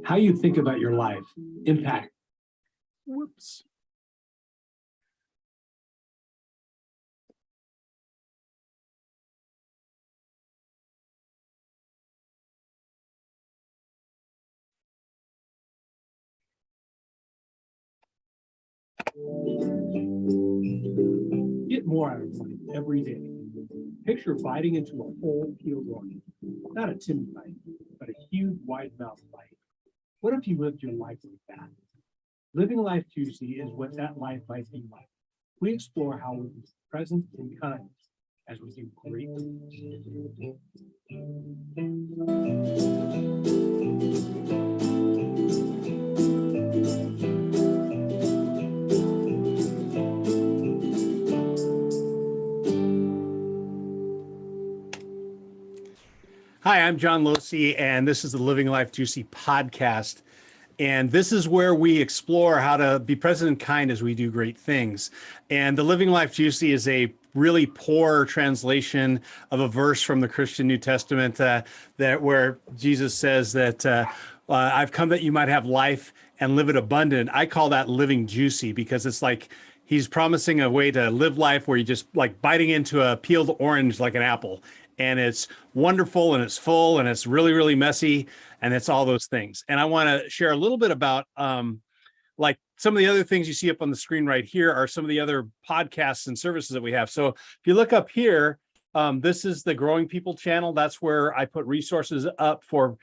How you think about your life impact. Whoops. Get more out of life every day. Picture biting into a whole peeled orange. Not a timid bite, but a huge wide-mouthed bite. What if you lived your life like that? Living life juicy is what that life might be like. We explore how we be present and kind as we do great things. Hi, I'm John Losey, and this is the Living Life Juicy podcast. And this is where we explore how to be present and kind as we do great things. And the Living Life Juicy is a really poor translation of a verse from the Christian New Testament that where Jesus says that I've come that you might have life and live it abundant. I call that living juicy because it's like he's promising a way to live life where you just like biting into a peeled orange like an apple. And it's wonderful and it's full and it's really, really messy. And it's all those things. And I want to share a little bit about like some of the other things you see up on the screen right here are some of the other podcasts and services that we have. So if you look up here, this is the Growing People channel. That's where I put resources up for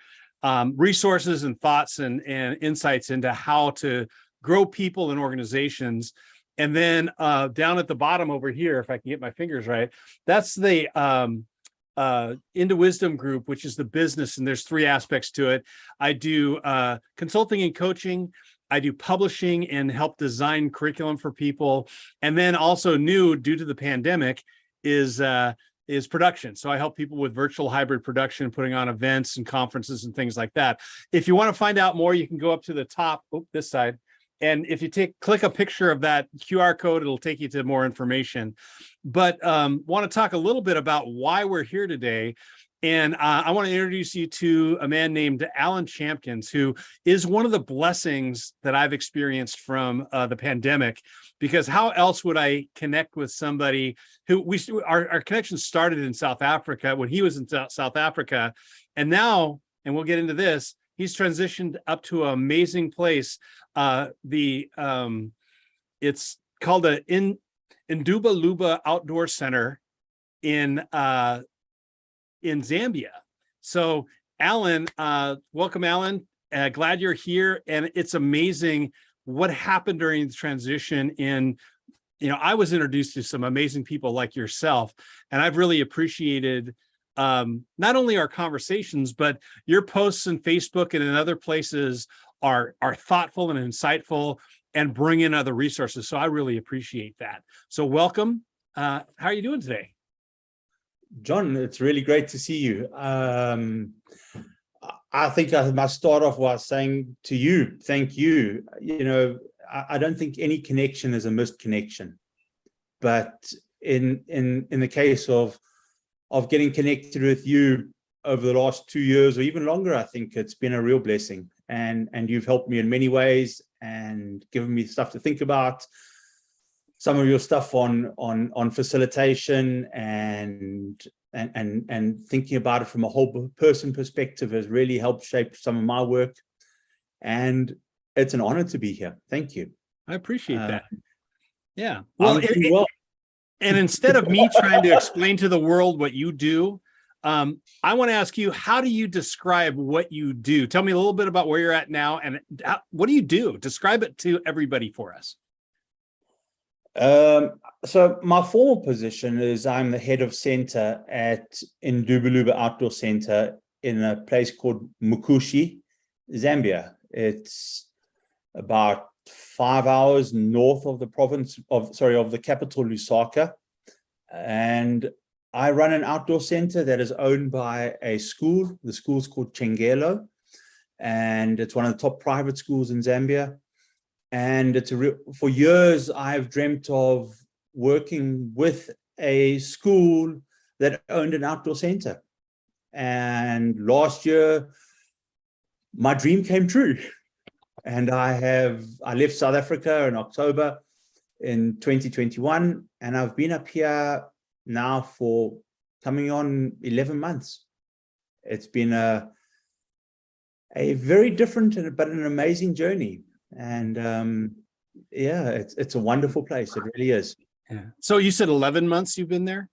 resources and thoughts and insights into how to grow people and organizations. And then down at the bottom over here, if I can get my fingers right, that's the Into Wisdom group, which is the business, and there's three aspects to it. I do consulting and coaching. I do publishing and help design curriculum for people. And then also new due to the pandemic is production. So I help people with virtual hybrid production, putting on events and conferences and things like that. If you want to find out more, you can go up to the top, this side. And if you click a picture of that QR code, it'll take you to more information. But want to talk a little bit about why we're here today. And I want to introduce you to a man named Alan Champkins, who is one of the blessings that I've experienced from the pandemic, because how else would I connect with somebody who our connection started in South Africa when he was in South Africa. And now, and we'll get into this, he's transitioned up to an amazing place. It's called the Ndubaluba Outdoor Centre in Zambia. So Alan, welcome, Alan. Glad you're here. And it's amazing what happened during the transition I was introduced to some amazing people like yourself, and I've really appreciated not only our conversations, but your posts on Facebook and in other places are thoughtful and insightful and bring in other resources. So I really appreciate that. So welcome. How are you doing today? John, it's really great to see you. I think I must start off by saying to you, thank you. I don't think any connection is a missed connection, but in the case of getting connected with you over the last 2 years or even longer, I think it's been a real blessing. And you've helped me in many ways and given me stuff to think about. Some of your stuff on facilitation and thinking about it from a whole person perspective has really helped shape some of my work. And it's an honor to be here. Thank you. I appreciate that. Yeah. Well, and instead of me trying to explain to the world what you do, I want to ask you, how do you describe what you do? Tell me a little bit about where you're at now and what do you do? Describe it to everybody for us. So my formal position is I'm the head of center at Ndubaluba Outdoor Centre in a place called Mukushi, Zambia. It's about 5 hours north of the the capital Lusaka. And I run an outdoor center that is owned by a school. The school's called Chengelo, and it's one of the top private schools in Zambia. And for years, I've dreamt of working with a school that owned an outdoor center. And last year, my dream came true. And I left South Africa in October in 2021, and I've been up here now for coming on 11 months. It's been a very different but an amazing journey. And yeah, it's a wonderful place. It really is. Yeah. So you said 11 months you've been there?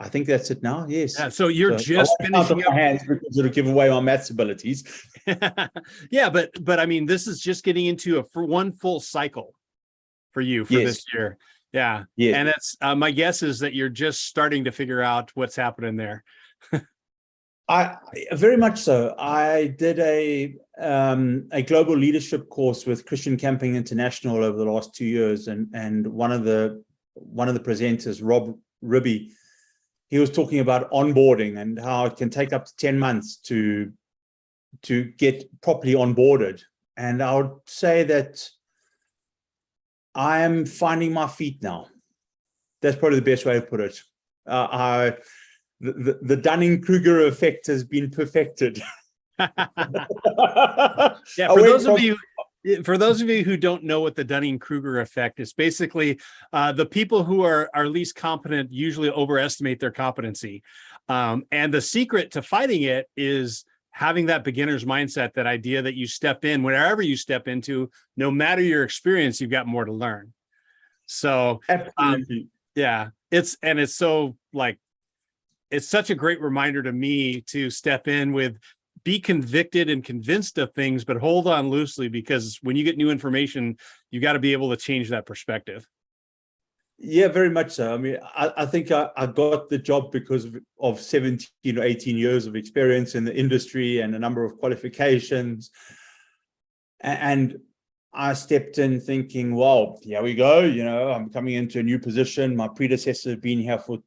I think that's it now. Yes. Yeah. So you're just finishing up. My hands because it'll give away my maths abilities. Yeah, but I mean, this is just getting into one full cycle for you for this year. Yeah. Yes. And that's my guess is that you're just starting to figure out what's happening there. I very much so. I did a global leadership course with Christian Camping International over the last 2 years, and one of the presenters, Rob Ribby, he was talking about onboarding and how it can take up to 10 months to get properly onboarded. And I would say that I am finding my feet now. That's probably the best way to put it. The Dunning-Kruger effect has been perfected. Yeah, for those of you who don't know what the Dunning-Kruger effect is, basically the people who are least competent usually overestimate their competency. And the secret to fighting it is having that beginner's mindset, that idea that you step in, wherever you step into, no matter your experience, you've got more to learn. So yeah, it's so like, it's such a great reminder to me to step in with, be convicted and convinced of things, but hold on loosely, because when you get new information, you got to be able to change that perspective. Yeah, very much so. I mean, I think I got the job because of 17 or 18 years of experience in the industry and a number of qualifications. And I stepped in thinking, well, here we go. You know, I'm coming into a new position. My predecessor had been here for,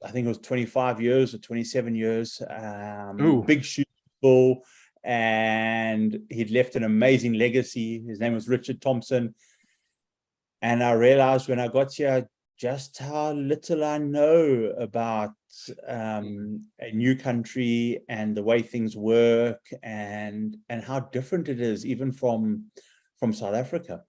I think it was 25 years or 27 years. Big shoes full, and he'd left an amazing legacy. His name was Richard Thompson. And I realized when I got here just how little I know about a new country and the way things work, and how different it is even from South Africa.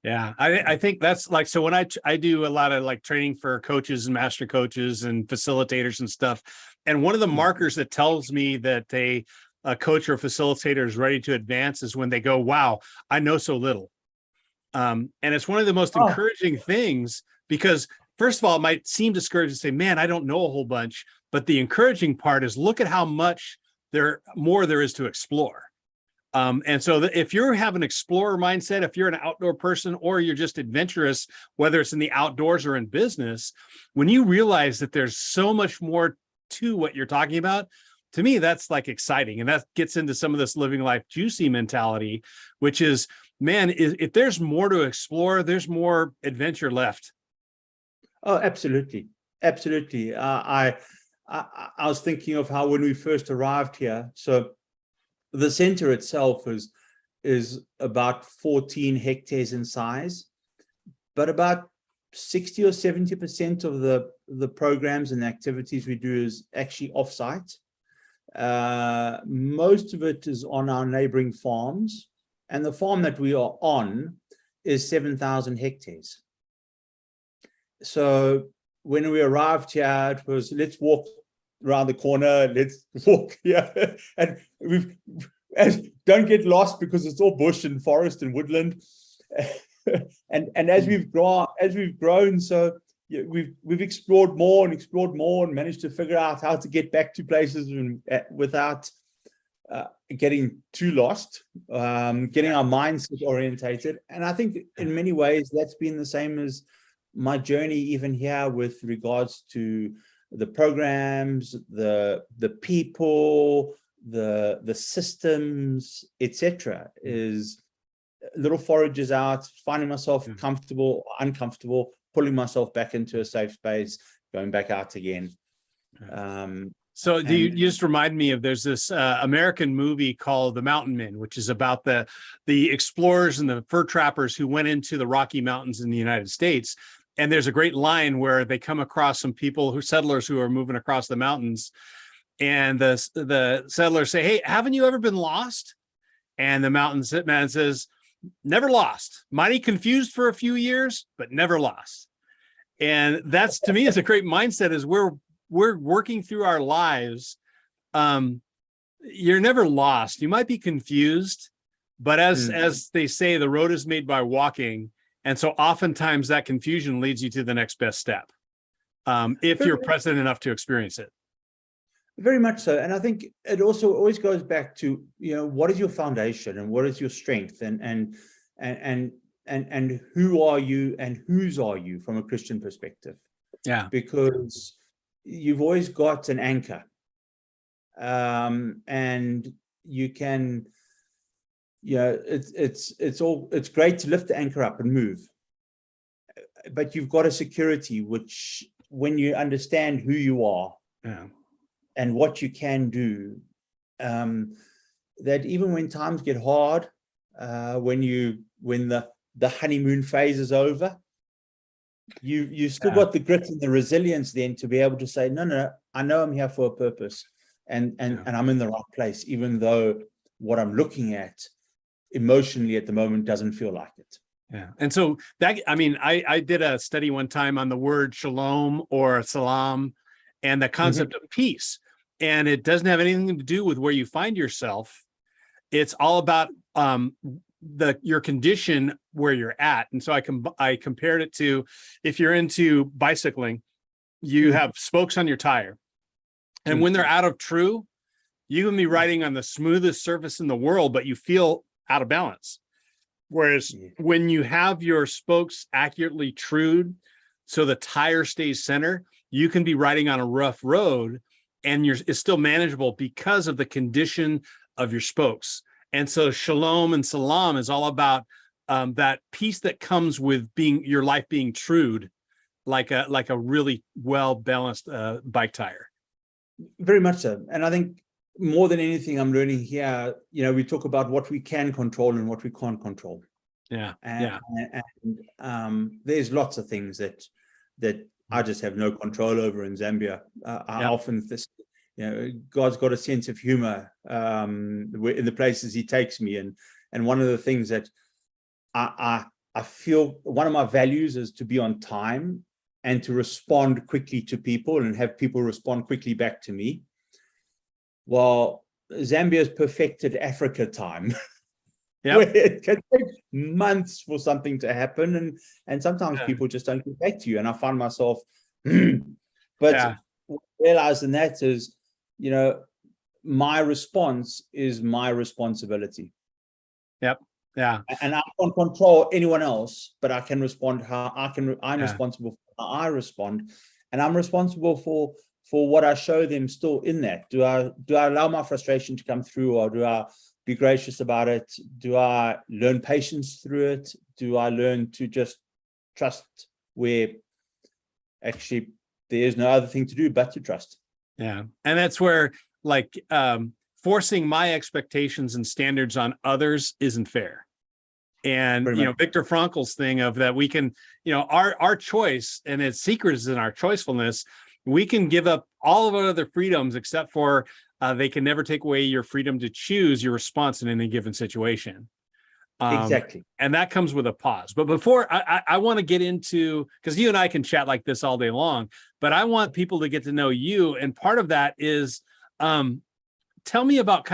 Yeah, I think that's like, so when I do a lot of like training for coaches and master coaches and facilitators and stuff, and one of the markers that tells me that a coach or facilitator is ready to advance is when they go, wow, I know so little. And it's one of the most encouraging things, because first of all, it might seem discouraging to say, man, I don't know a whole bunch, but the encouraging part is, look at how much there is to explore. And so if you have an explorer mindset, if you're an outdoor person, or you're just adventurous, whether it's in the outdoors or in business, when you realize that there's so much more to what you're talking about, to me, that's like exciting. And that gets into some of this living life juicy mentality, which is, man, if there's more to explore, there's more adventure left. Oh, absolutely. Absolutely. I was thinking of how when we first arrived here, so the center itself is about 14 hectares in size, but about 60 or 70% of the programs and activities we do is actually offsite. Most of it is on our neighboring farms, and the farm that we are on is 7,000 hectares. So when we arrived here, it was, let's walk around the corner, let's walk here, and don't get lost because it's all bush and forest and woodland. and as we've grown, so we've explored more and managed to figure out how to get back to places without getting too lost, getting our mindset orientated. And I think in many ways that's been the same as my journey even here with regards to the programs, the people, the systems, etc. is little forages out, finding myself comfortable, uncomfortable, pulling myself back into a safe space, going back out again. So you just remind me of, there's this American movie called The Mountain Men, which is about the explorers and the fur trappers who went into the Rocky Mountains in the United States. And there's a great line where they come across some people settlers who are moving across the mountains. And the settlers say, "Hey, haven't you ever been lost?" And the mountain man says, "Never lost. Mighty confused for a few years, but never lost." And that's, to me, is a great mindset. As we're working through our lives, you're never lost. You might be confused, but as they say, the road is made by walking. And so oftentimes that confusion leads you to the next best step, if you're present enough to experience it. Very much so. And I think it also always goes back to, what is your foundation and what is your strength, and who are you and whose are you from a Christian perspective? Yeah. Because you've always got an anchor. And you can, it's great to lift the anchor up and move, but you've got a security, which when you understand who you are, and what you can do, that even when times get hard, when the honeymoon phase is over, you still got the grit and the resilience then to be able to say, no, I know I'm here for a purpose, and I'm in the right place, even though what I'm looking at emotionally at the moment doesn't feel like it. Yeah. And so that, I did a study one time on the word shalom or salam and the concept of peace. And it doesn't have anything to do with where you find yourself. It's all about your condition where you're at. And so I compared it to, if you're into bicycling, you have spokes on your tire. And when they're out of true, you can be riding on the smoothest surface in the world, but you feel out of balance. Whereas when you have your spokes accurately trued, so the tire stays center, you can be riding on a rough road and it's still manageable because of the condition of your spokes. And so shalom and salam is all about that peace that comes with your life being trued, like a really well balanced bike tire. Very much so. And I think more than anything, I'm learning here, we talk about what we can control and what we can't control. Yeah. And there's lots of things that I just have no control over in Zambia. I often, God's got a sense of humor in the places he takes me. And one of the things that I feel, one of my values is to be on time and to respond quickly to people and have people respond quickly back to me. Well, Zambia's perfected Africa time. Where it can take months for something to happen, and sometimes people just don't get back to you. And I find myself, but realizing that is, my response is my responsibility. Yep. Yeah. And I can't control anyone else, but I can respond how I can. I'm responsible for how I respond, and I'm responsible for what I show them still in that. Do I allow my frustration to come through, or do I be gracious about it? Do I learn patience through it? Do I learn to just trust where actually there is no other thing to do but to trust? Yeah. And that's where, forcing my expectations and standards on others isn't fair. And, Viktor Frankl's thing of that we can, our choice, and its secret is in our choicefulness. We can give up all of our other freedoms except for they can never take away your freedom to choose your response in any given situation. Exactly. And that comes with a pause. But before I want to get into, because you and I can chat like this all day long, but I want people to get to know you. And part of that is, tell me about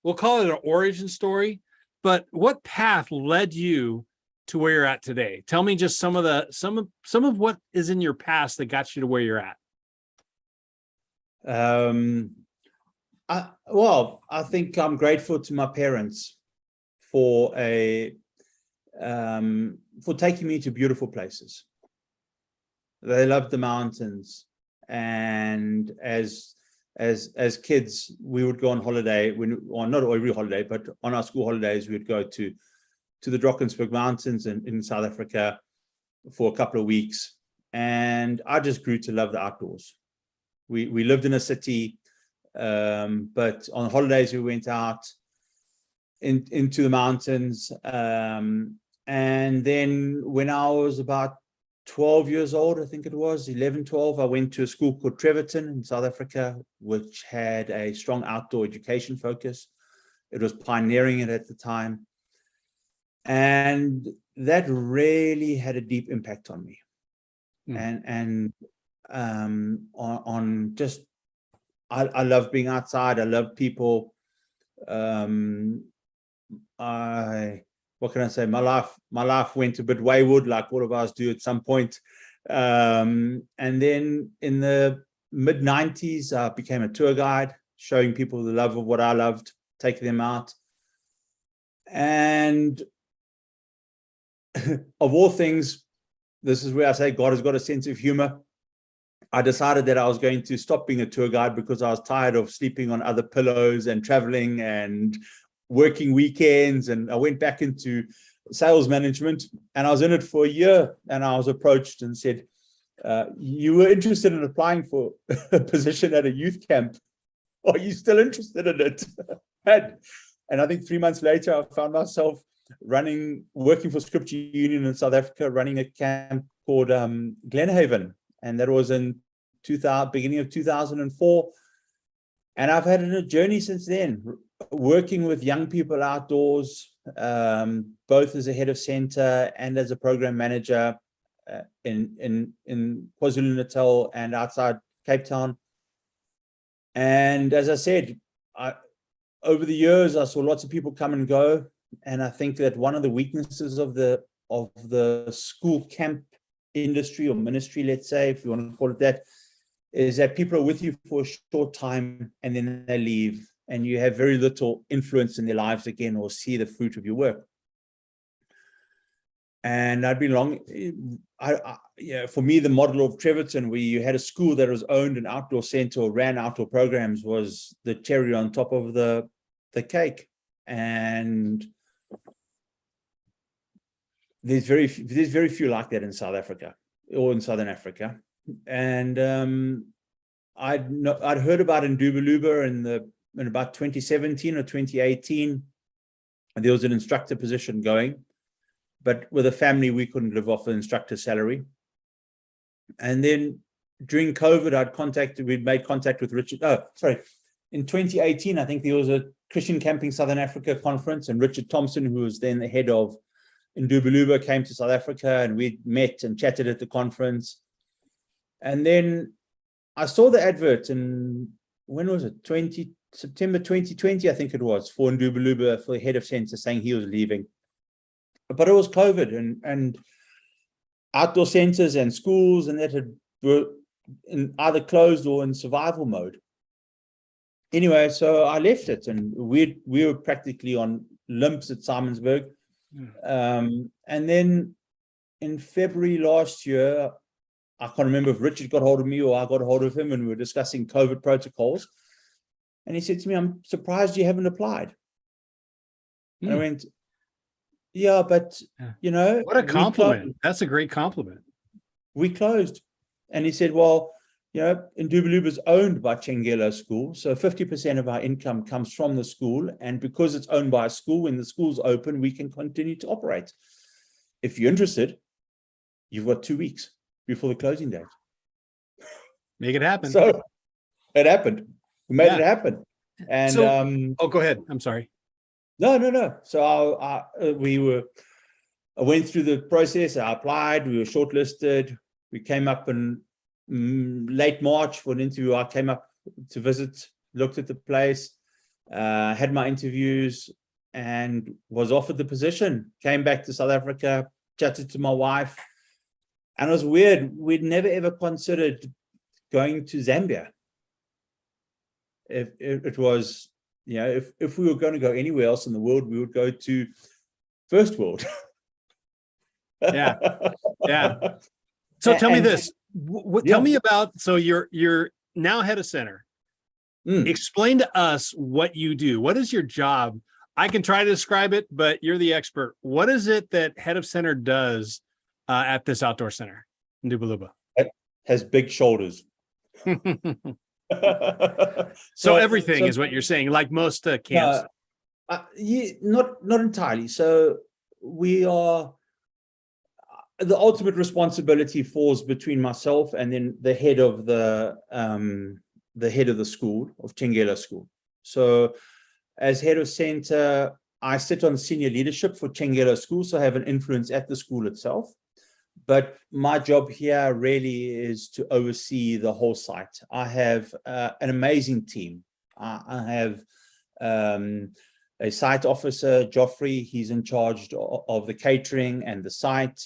we'll call it an origin story, but what path led you to where you're at today? Tell me just some of what is in your past that got you to where you're at. I think I'm grateful to my parents for taking me to beautiful places. They loved the mountains, and as kids, we would go on holiday. Not every holiday, but on our school holidays, we would go to the Drakensberg Mountains in South Africa for a couple of weeks, and I just grew to love the outdoors. We lived in a city, but on holidays we went out into the mountains. And then when I was about 12 years old, I think it was, 11, 12, I went to a school called Treverton in South Africa, which had a strong outdoor education focus. It was pioneering it at the time. And that really had a deep impact on me. And on just, I love being outside. I love people. What can I say? My life went a bit wayward, like all of us do at some point. And then in the mid-90s, I became a tour guide, showing people the love of what I loved, taking them out. And of all things, this is where I say God has got a sense of humor. I decided that I was going to stop being a tour guide because I was tired of sleeping on other pillows and traveling and working weekends. And I went back into sales management, and I was in it for a year, and I was approached and said, you were interested in applying for a position at a youth camp. Are you still interested in it? And I think 3 months later, I found myself working for Scripture Union in South Africa, running a camp called Glenhaven. And that was in beginning of 2004. And I've had a journey since then, working with young people outdoors, both as a head of center and as a program manager in KwaZulu-Natal and outside Cape Town. And as I said, over the years, I saw lots of people come and go. And I think that one of the weaknesses of the school camp industry or ministry, let's say, if you want to call it that, is that people are with you for a short time and then they leave, and you have very little influence in their lives again or see the fruit of your work. And I'd been for me, the model of Treverton, where you had a school that was owned an outdoor center or ran outdoor programs, was the cherry on top of the cake. And there's very few like that in South Africa or in Southern Africa. And I'd heard about Ndubaluba in about 2017 or 2018. And there was an instructor position going, but with a family, we couldn't live off an instructor salary. And then during COVID, we'd made contact with Richard. In 2018, I think there was a Christian Camping Southern Africa conference, and Richard Thompson, who was then the head of Ndubaluba, came to South Africa, and we met and chatted at the conference. And then I saw the advert, and when was it? September 2020, I think it was, for Ndubaluba, for the head of center, saying he was leaving. But it was COVID, and outdoor centers and schools and that were either closed or in survival mode. Anyway, so I left it, and we were practically on limps at Simonsburg. And then in February last year, I can't remember if Richard got hold of me or I got hold of him, and we were discussing COVID protocols. And he said to me, "I'm surprised you haven't applied." And I went, "Yeah, but you know." What a compliment. That's a great compliment. We closed. And he said, "Well, you know, Ndubaluba is owned by Chengelo School, so 50% of our income comes from the school. And because it's owned by a school, when the school's open, we can continue to operate. If you're interested, you've got 2 weeks before the closing date." Make it happen. So it happened. We made it happen. And go ahead. I'm sorry. No. So I went through the process. I applied. We were shortlisted. We came up in late March for an interview. I came up to visit, looked at the place, had my interviews, and was offered the position. Came back to South Africa, chatted to my wife, and it was weird. We'd never ever considered going to Zambia. It was, you know, if we were going to go anywhere else in the world, we would go to first world. Yeah. So tell me this. Tell me about, so you're now head of center. Explain to us what you do. What is your job? I can try to describe it, but you're the expert. What is it that head of center does at this outdoor center in Ndubaluba? It has big shoulders. So everything is what you're saying, like most camps. Not entirely. So we are, the ultimate responsibility falls between myself and then the head of the school of Chengela School. So as head of center, I sit on senior leadership for Chengela School, so I have an influence at the school itself. But my job here really is to oversee the whole site. I have an amazing team. I have a site officer, Joffrey. He's in charge of the catering and the site.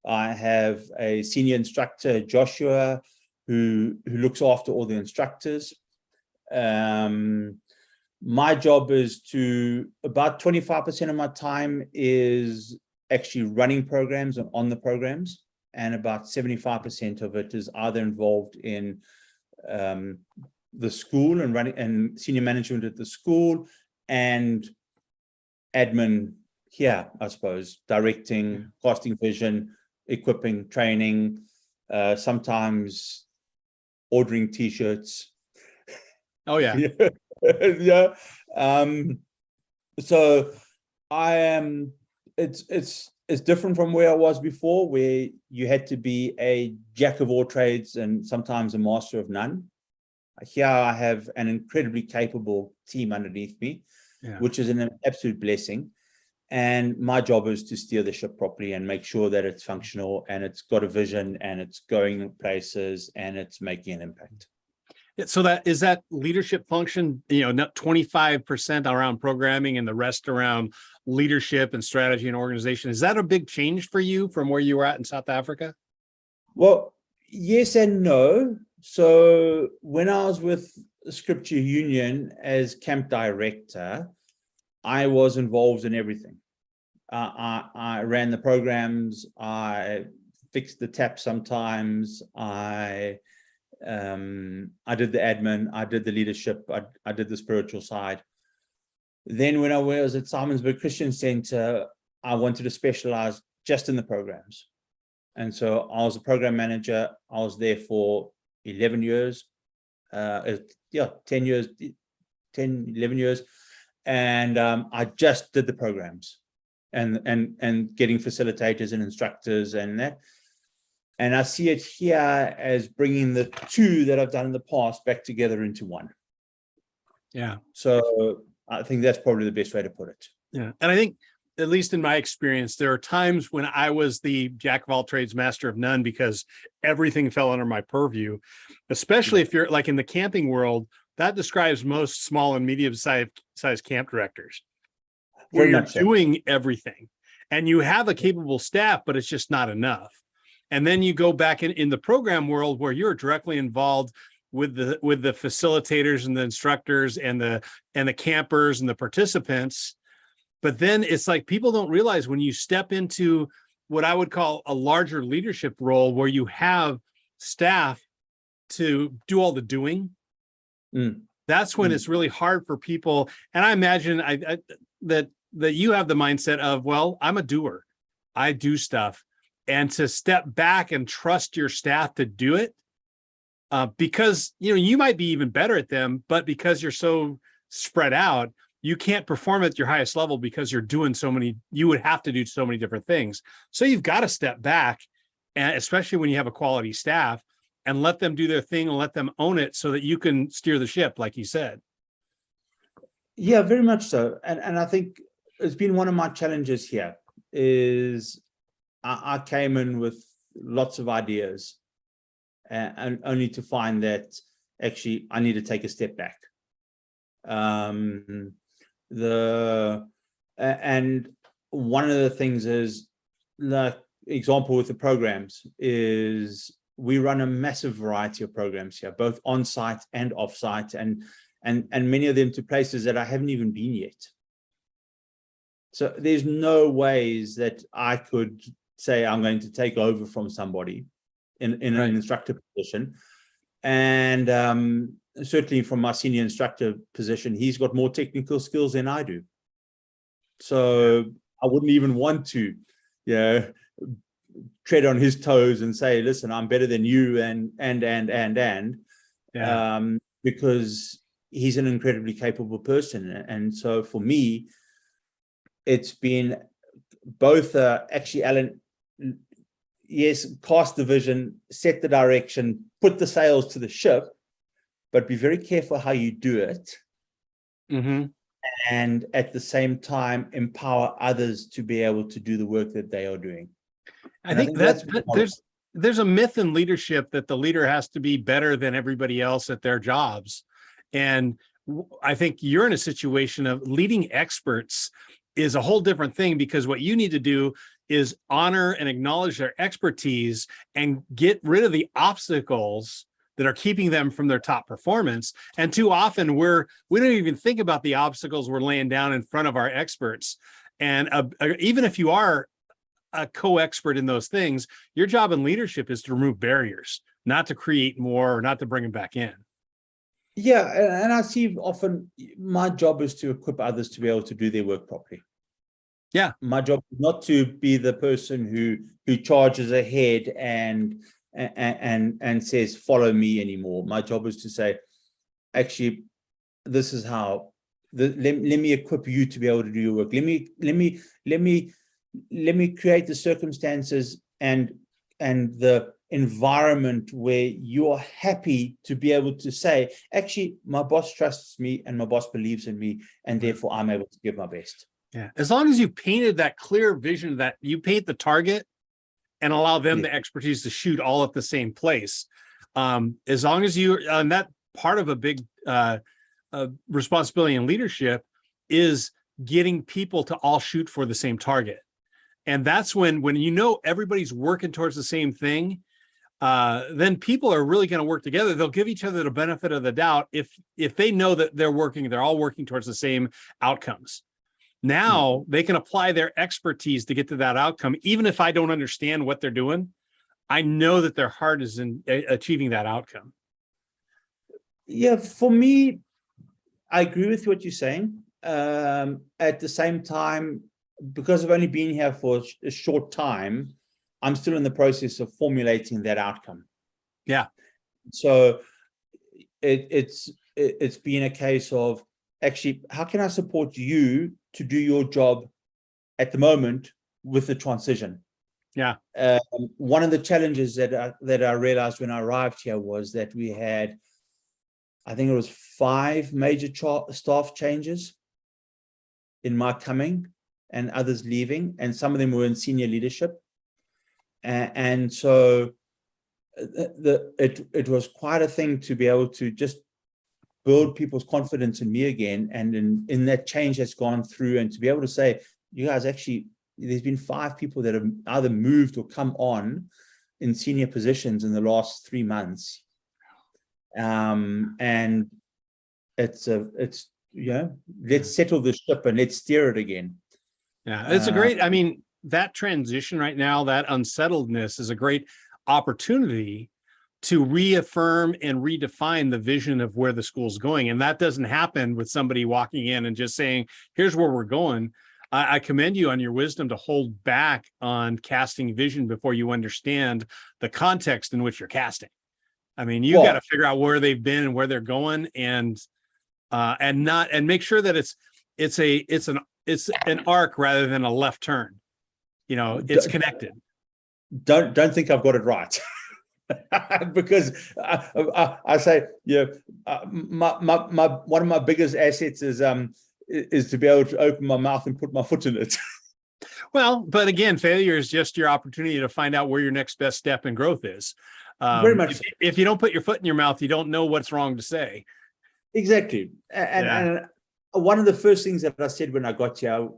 I have a senior instructor, Joshua, who looks after all the instructors. My job is about 25% of my time is actually running programs and on the programs, and about 75% of it is either involved in the school and running and senior management at the school and admin here, I suppose, directing, casting vision, equipping, training, sometimes ordering t-shirts. Oh yeah. Yeah. So I am, it's different from where I was before, where you had to be a jack of all trades and sometimes a master of none. Here I have an incredibly capable team underneath me, which is an absolute blessing. And my job is to steer the ship properly and make sure that it's functional and it's got a vision and it's going places and it's making an impact. So that leadership function, not 25% around programming and the rest around leadership and strategy and organization. Is that a big change for you from where you were at in South Africa? Well, yes and no. So when I was with Scripture Union as camp director, I was involved in everything. I ran the programs. I fixed the tap sometimes. I did the admin. I did the leadership. I did the spiritual side. Then when I was at Simonsburg Christian Center, I wanted to specialize just in the programs. And so I was a program manager. I was there for 11 years. 10 years, 10, 11 years. And I just did the programs and getting facilitators and instructors and that. And I see it here as bringing the two that I've done in the past back together into one. Yeah. So I think that's probably the best way to put it. Yeah. And I think, at least in my experience, there are times when I was the jack of all trades, master of none, because everything fell under my purview, especially if you're like in the camping world. That describes most small and medium-sized camp directors, where you're doing everything and you have a capable staff, but it's just not enough. And then you go back in the program world where you're directly involved with the facilitators and the instructors and the campers and the participants. But then it's like people don't realize when you step into what I would call a larger leadership role where you have staff to do all the doing. That's when it's really hard for people. And I imagine that you have the mindset of, well, I'm a doer. I do stuff. And to step back and trust your staff to do it, because you might be even better at them, but because you're so spread out, you can't perform at your highest level because you're doing you would have to do so many different things. So you've got to step back, and especially when you have a quality staff, and let them do their thing and let them own it so that you can steer the ship, like you said. Yeah, very much so. And I think it's been one of my challenges here is I came in with lots of ideas and only to find that actually I need to take a step back. And one of the things is, like example with the programs, is we run a massive variety of programs here, both on-site and off-site, and many of them to places that I haven't even been yet. So there's no ways that I could say I'm going to take over from somebody in an instructor position. And certainly from my senior instructor position, he's got more technical skills than I do. So I wouldn't even want to, tread on his toes and say, listen, I'm better than you because he's an incredibly capable person. And so for me, it's been both actually, Alan, yes, cast the vision, set the direction, put the sails to the ship, but be very careful how you do it. Mm-hmm. And at the same time, empower others to be able to do the work that they are doing. I think there's a myth in leadership that the leader has to be better than everybody else at their jobs. And I think you're in a situation of leading experts is a whole different thing, because what you need to do is honor and acknowledge their expertise and get rid of the obstacles that are keeping them from their top performance. And too often we don't even think about the obstacles we're laying down in front of our experts. And even if you are a co-expert in those things, your job in leadership is to remove barriers, not to create more or not to bring them back in. Yeah, and I see often my job is to equip others to be able to do their work properly. Yeah, my job is not to be the person who charges ahead and says follow me anymore. My job is to say, actually, this is how. Let me equip you to be able to do your work. Let me create the circumstances and the environment where you are happy to be able to say, actually, my boss trusts me and my boss believes in me, and therefore I'm able to give my best. Yeah. As long as you painted that clear vision, that you paint the target and allow them the expertise to shoot all at the same place. As long as you, and that part of a big responsibility in leadership is getting people to all shoot for the same target. And that's when you know everybody's working towards the same thing, then people are really going to work together. They'll give each other the benefit of the doubt if they know that they're all working towards the same outcomes. Now they can apply their expertise to get to that outcome. Even if I don't understand what they're doing, I know that their heart is in achieving that outcome. Yeah, for me, I agree with what you're saying. At the same time, because I've only been here for a short time, I'm still in the process of formulating that outcome. Yeah. So it's been a case of, actually, how can I support you to do your job at the moment with the transition? Yeah. One of the challenges that I realized when I arrived here was that we had, I think it was 5 major staff changes in my coming and others leaving, and some of them were in senior leadership. And so it was quite a thing to be able to just build people's confidence in me again, and in that change that's gone through, and to be able to say, you guys, actually, there's been 5 people that have either moved or come on in senior positions in the last 3 months. And it's let's settle the ship and let's steer it again. Yeah, it's a great, I mean, that transition right now, that unsettledness is a great opportunity to reaffirm and redefine the vision of where the school's going. And that doesn't happen with somebody walking in and just saying, here's where we're going. I commend you on your wisdom to hold back on casting vision before you understand the context in which you're casting. I mean, you got to figure out where they've been and where they're going, and make sure that it's an arc rather than a left turn. You know, it's connected. Don't think I've got it right. Because I say, one of my biggest assets is to be able to open my mouth and put my foot in it. Well, but again, failure is just your opportunity to find out where your next best step in growth is. Very much. If you don't put your foot in your mouth, you don't know what's wrong to say. Exactly. And one of the first things that I said when I got here,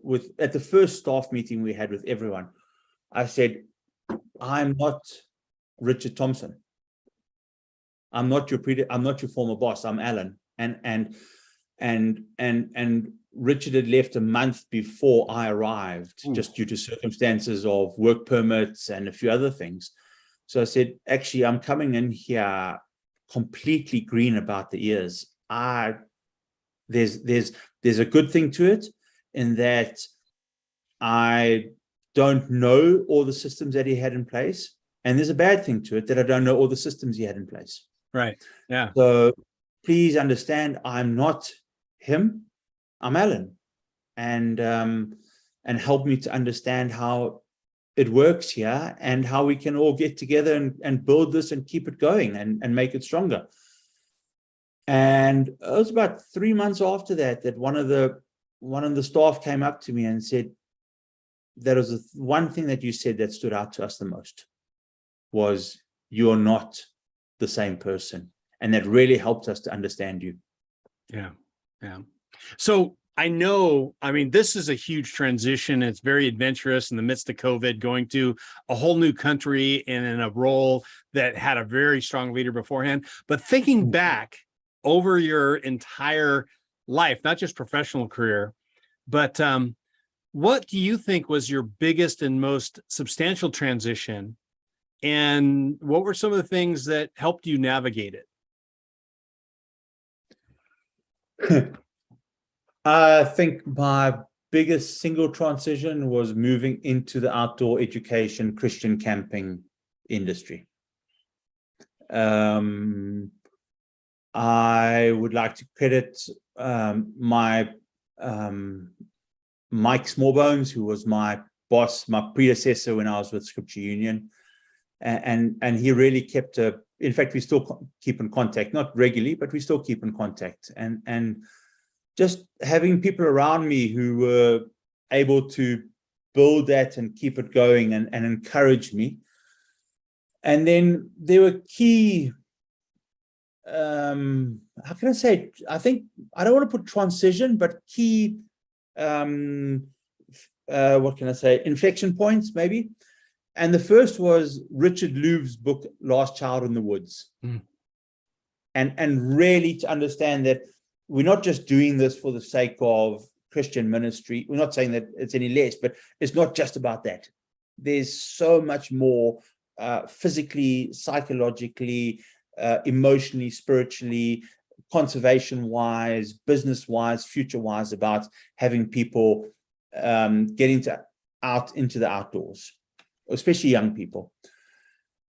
at the first staff meeting we had with everyone, I said, I'm not Richard Thompson. I'm not your former boss. I'm Alan. And Richard had left a month before I arrived, just due to circumstances of work permits and a few other things. So I said, actually, I'm coming in here completely green about the ears. There's a good thing to it, in that I don't know all the systems that he had in place. And there's a bad thing to it, that I don't know all the systems he had in place. Right. Yeah. So please understand, I'm not him. I'm Alan, and help me to understand how it works here, and how we can all get together and build this and keep it going and make it stronger. And it was about 3 months after that one of the staff came up to me and said, that was the one thing that you said that stood out to us the most, was you're not the same person. And that really helped us to understand you. Yeah. Yeah. So I know, I mean, this is a huge transition. It's very adventurous in the midst of COVID, going to a whole new country and in a role that had a very strong leader beforehand. But thinking back over your entire life, not just professional career, but what do you think was your biggest and most substantial transition? And what were some of the things that helped you navigate it? I think my biggest single transition was moving into the outdoor education, Christian camping industry. I would like to credit my Mike Smallbones, who was my boss, my predecessor when I was with Scripture Union. And he really kept in fact, we still keep in contact, not regularly, but we still keep in contact. And just having people around me who were able to build that and keep it going and encourage me. And then there were key, how can I say, I think, I don't want to put transition, but key, what can I say, inflection points maybe. And the first was Richard Louve's book, Last Child in the Woods. And really to understand that we're not just doing this for the sake of Christian ministry. We're not saying that it's any less, but it's not just about that. There's so much more physically, psychologically, emotionally, spiritually, conservation-wise, business-wise, future-wise, about having people getting out into the outdoors, especially young people.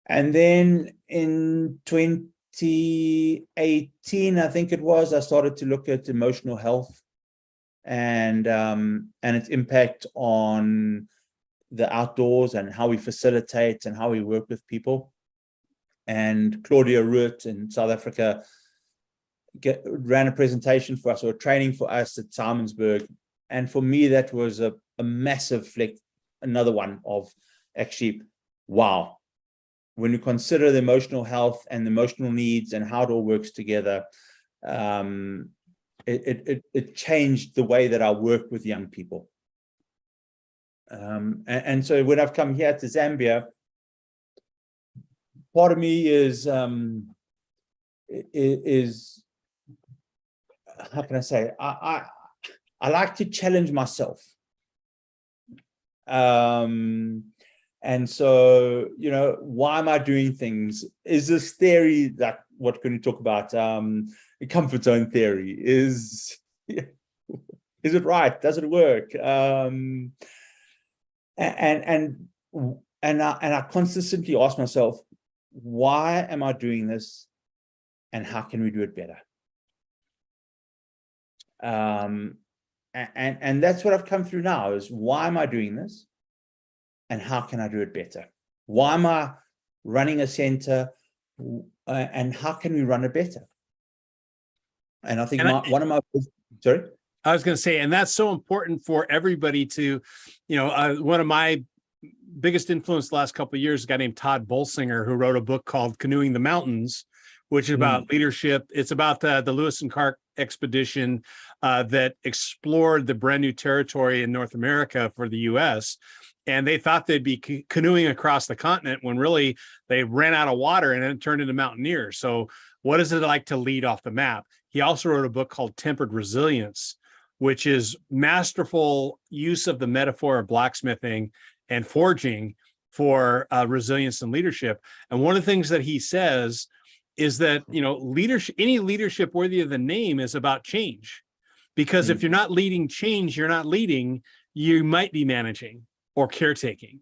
And then in 2018, I think it was, I started to look at emotional health and its impact on the outdoors and how we facilitate and how we work with people. And Claudia Root in South Africa ran a presentation for us, or a training for us at Simonsburg. And for me, that was a massive flick, another one of actually, wow. When you consider the emotional health and the emotional needs and how it all works together, it changed the way that I work with young people. And so when I've come here to Zambia, part of me is how can I say, I like to challenge myself. And so, you know, why am I doing things? Is this theory that, what can we talk about? Comfort zone theory is it right? Does it work? And I consistently ask myself, why am I doing this, and how can we do it better? And that's what I've come through now, is why am I doing this, and how can I do it better? Why am I running a center, and how can we run it better? And I think one of my, sorry? I was going to say, and that's so important for everybody to, you know, one of my biggest influence the last couple of years is a guy named Todd Bolsinger, who wrote a book called Canoeing the Mountains, which is about leadership. It's about the Lewis and Clark expedition that explored the brand new territory in North America for the U.S. And they thought they'd be canoeing across the continent when really they ran out of water and then turned into mountaineers. So what is it like to lead off the map? He also wrote a book called Tempered Resilience, which is masterful use of the metaphor of blacksmithing and forging for resilience and leadership. And one of the things that he says is that, you know, leadership, any leadership worthy of the name, is about change. Because if you're not leading change, you're not leading, you might be managing or caretaking.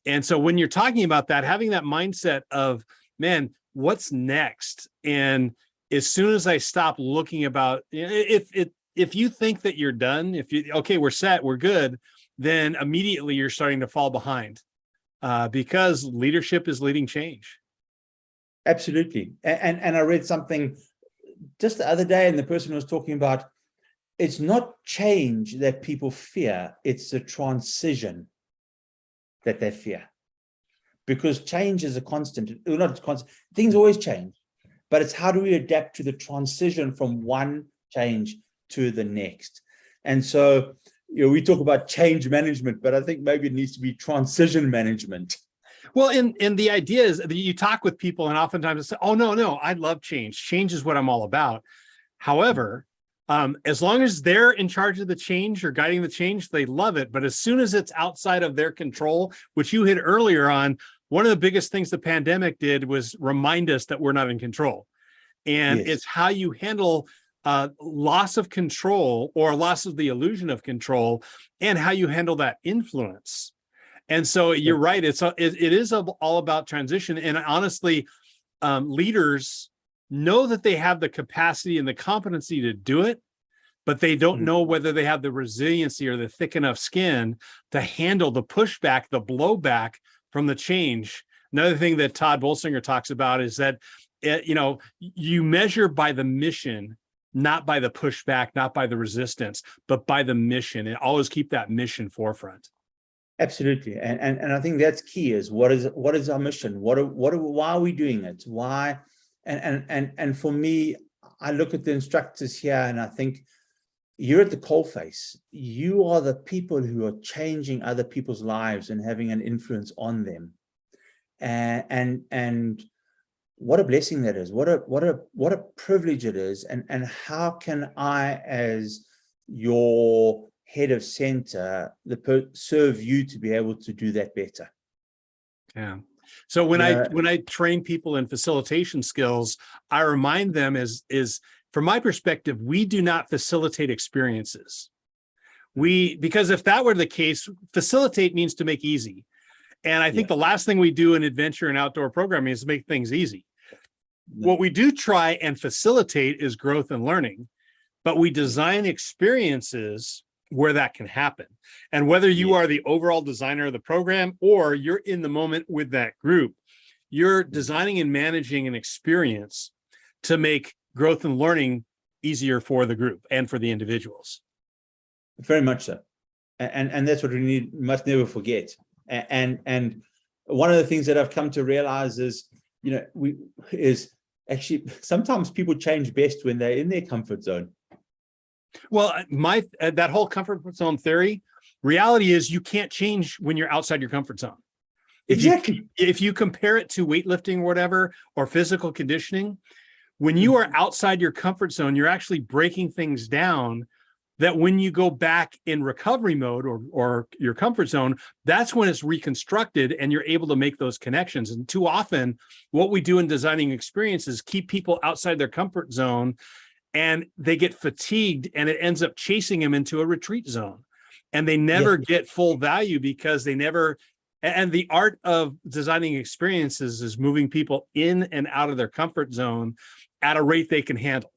And so when you're talking about that, having that mindset of, man, what's next? And as soon as I stop looking about, if you think that you're done, if you, okay, we're set, we're good, then immediately you're starting to fall behind. because leadership is leading change. Absolutely. And I read something just the other day, and the person was talking about, it's not change that people fear, it's the transition that they fear. Because change is a constant, not a constant, things always change, but it's how do we adapt to the transition from one change to the next. And so, we talk about change management, but I think maybe it needs to be transition management. Well, and the idea is that you talk with people and oftentimes they say, oh, no, I love change. Change is what I'm all about. However, as long as they're in charge of the change or guiding the change, they love it. But as soon as it's outside of their control, which you hit earlier on, one of the biggest things the pandemic did was remind us that we're not in control. And Yes. it's how you handle loss of control or loss of the illusion of control and how you handle that influence. And so you're right. It is all about transition. And honestly, leaders know that they have the capacity and the competency to do it, but they don't know whether they have the resiliency or the thick enough skin to handle the pushback, the blowback from the change. Another thing that Todd Bolsinger talks about is that, you measure by the mission, not by the pushback, not by the resistance, but by the mission, and always keep that mission forefront. Absolutely. And I think that's key, is what is our mission? Why are we doing it? Why? And for me, I look at the instructors here and I think, you're at the coalface. You are the people who are changing other people's lives and having an influence on them. And what a blessing that is. What a privilege it is. And how can I, as your head of center, serve you to be able to do that better? Yeah. So when I train people in facilitation skills, I remind them is from my perspective, we do not facilitate experiences. Because if that were the case, facilitate means to make easy. And I think the last thing we do in adventure and outdoor programming is make things easy. What we do try and facilitate is growth and learning, but we design experiences where that can happen. And whether you are the overall designer of the program or you're in the moment with that group, you're designing and managing an experience to make growth and learning easier for the group and for the individuals. Very much so. And that's what we must never forget. And one of the things that I've come to realize is, actually sometimes people change best when they're in their comfort zone. Well, that whole comfort zone theory, reality is you can't change when you're outside your comfort zone. Exactly. If you compare it to weightlifting or whatever, or physical conditioning, when you are outside your comfort zone, you're actually breaking things down that when you go back in recovery mode or your comfort zone, that's when it's reconstructed and you're able to make those connections. And too often what we do in designing experiences, keep people outside their comfort zone and they get fatigued and it ends up chasing them into a retreat zone. And they never get full value because they never, and the art of designing experiences is moving people in and out of their comfort zone at a rate they can handle.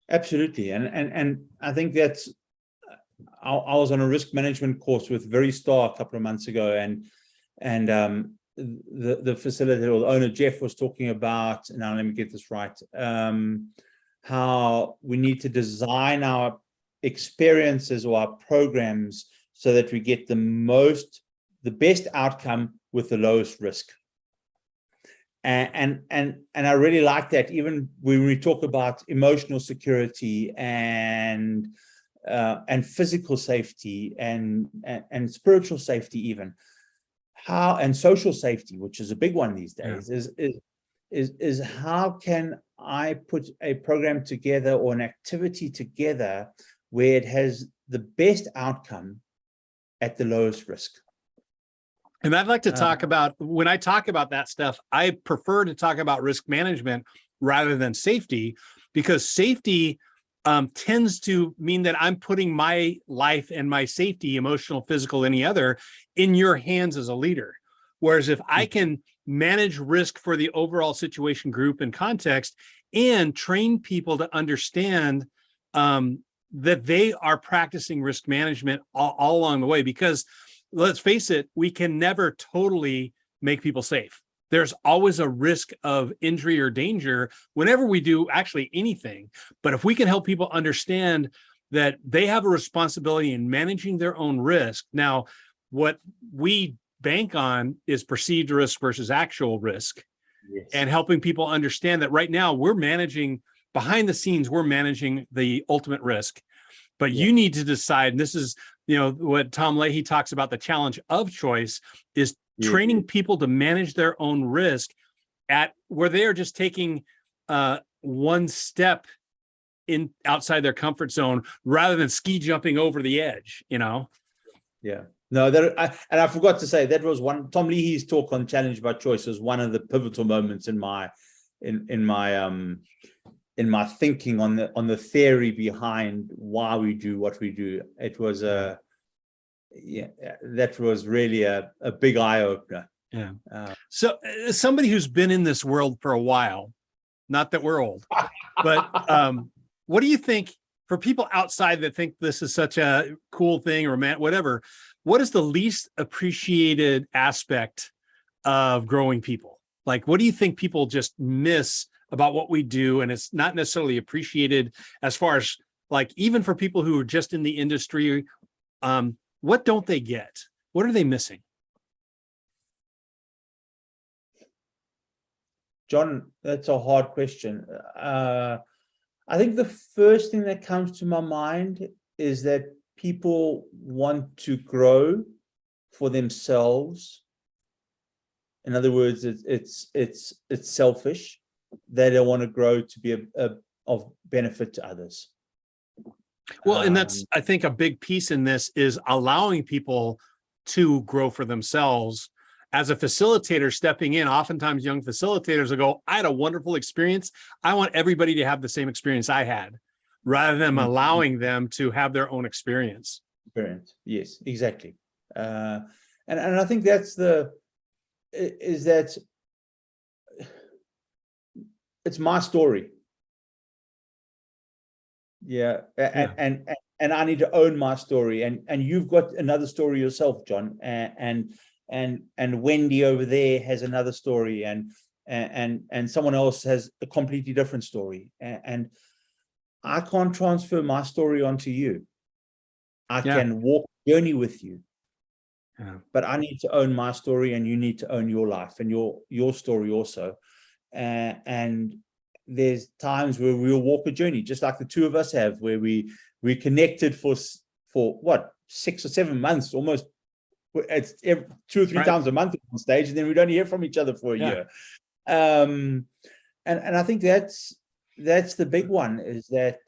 Absolutely. And I think that's, I was on a risk management course with Very Star a couple of months ago, and the facilitator or the owner, Jeff, was talking about, now let me get this right, how we need to design our experiences or our programs so that we get the best outcome with the lowest risk. And I really like that, even when we talk about emotional security and physical safety and spiritual safety, even and social safety, which is a big one these days, is how can I put a program together or an activity together where it has the best outcome at the lowest risk. And I'd like to talk about, when I talk about that stuff, I prefer to talk about risk management rather than safety, because safety tends to mean that I'm putting my life and my safety, emotional, physical, any other, in your hands as a leader. Whereas if I can manage risk for the overall situation, group, and context, and train people to understand that they are practicing risk management all along the way, because let's face it, we can never totally make people safe. There's always a risk of injury or danger whenever we do actually anything. But if we can help people understand that they have a responsibility in managing their own risk. Now, what we bank on is perceived risk versus actual risk. Yes. And helping people understand that right now we're managing behind the scenes, we're managing the ultimate risk. But you need to decide, and this is, what Tom Leahy talks about, the challenge of choice is training people to manage their own risk at where they are just taking one step in outside their comfort zone rather than ski jumping over the edge, Yeah. No, I forgot to say that was one. Tom Leahy's talk on challenge by choice was one of the pivotal moments in my thinking on the theory behind why we do what we do. It was that was really a big eye opener. Yeah. So as somebody who's been in this world for a while, not that we're old, but what do you think for people outside that think this is such a cool thing or whatever? What is the least appreciated aspect of growing people? Like, what do you think people just miss about what we do? And it's not necessarily appreciated as far as like, even for people who are just in the industry, what don't they get? What are they missing? John, that's a hard question. I think the first thing that comes to my mind is that people want to grow for themselves. In other words, it's selfish. They don't want to grow to be of benefit to others. Well, and that's, I think, a big piece in this is allowing people to grow for themselves. As a facilitator stepping in, oftentimes young facilitators will go, I had a wonderful experience. I want everybody to have the same experience I had, rather than allowing them to have their own experience. Yes, exactly. And I think that's it's my story. Yeah. And I need to own my story. And you've got another story yourself, John. And Wendy over there has another story, and someone else has a completely different story. And I can't transfer my story onto you. I can walk the journey with you. But I need to own my story, and you need to own your life and your story also. And there's times where we'll walk a journey, just like the two of us have, where we connected for what, 6 or 7 months, almost. It's 2 or 3 times a month on stage, and then we don't hear from each other for a year. And I think that's the big one, is that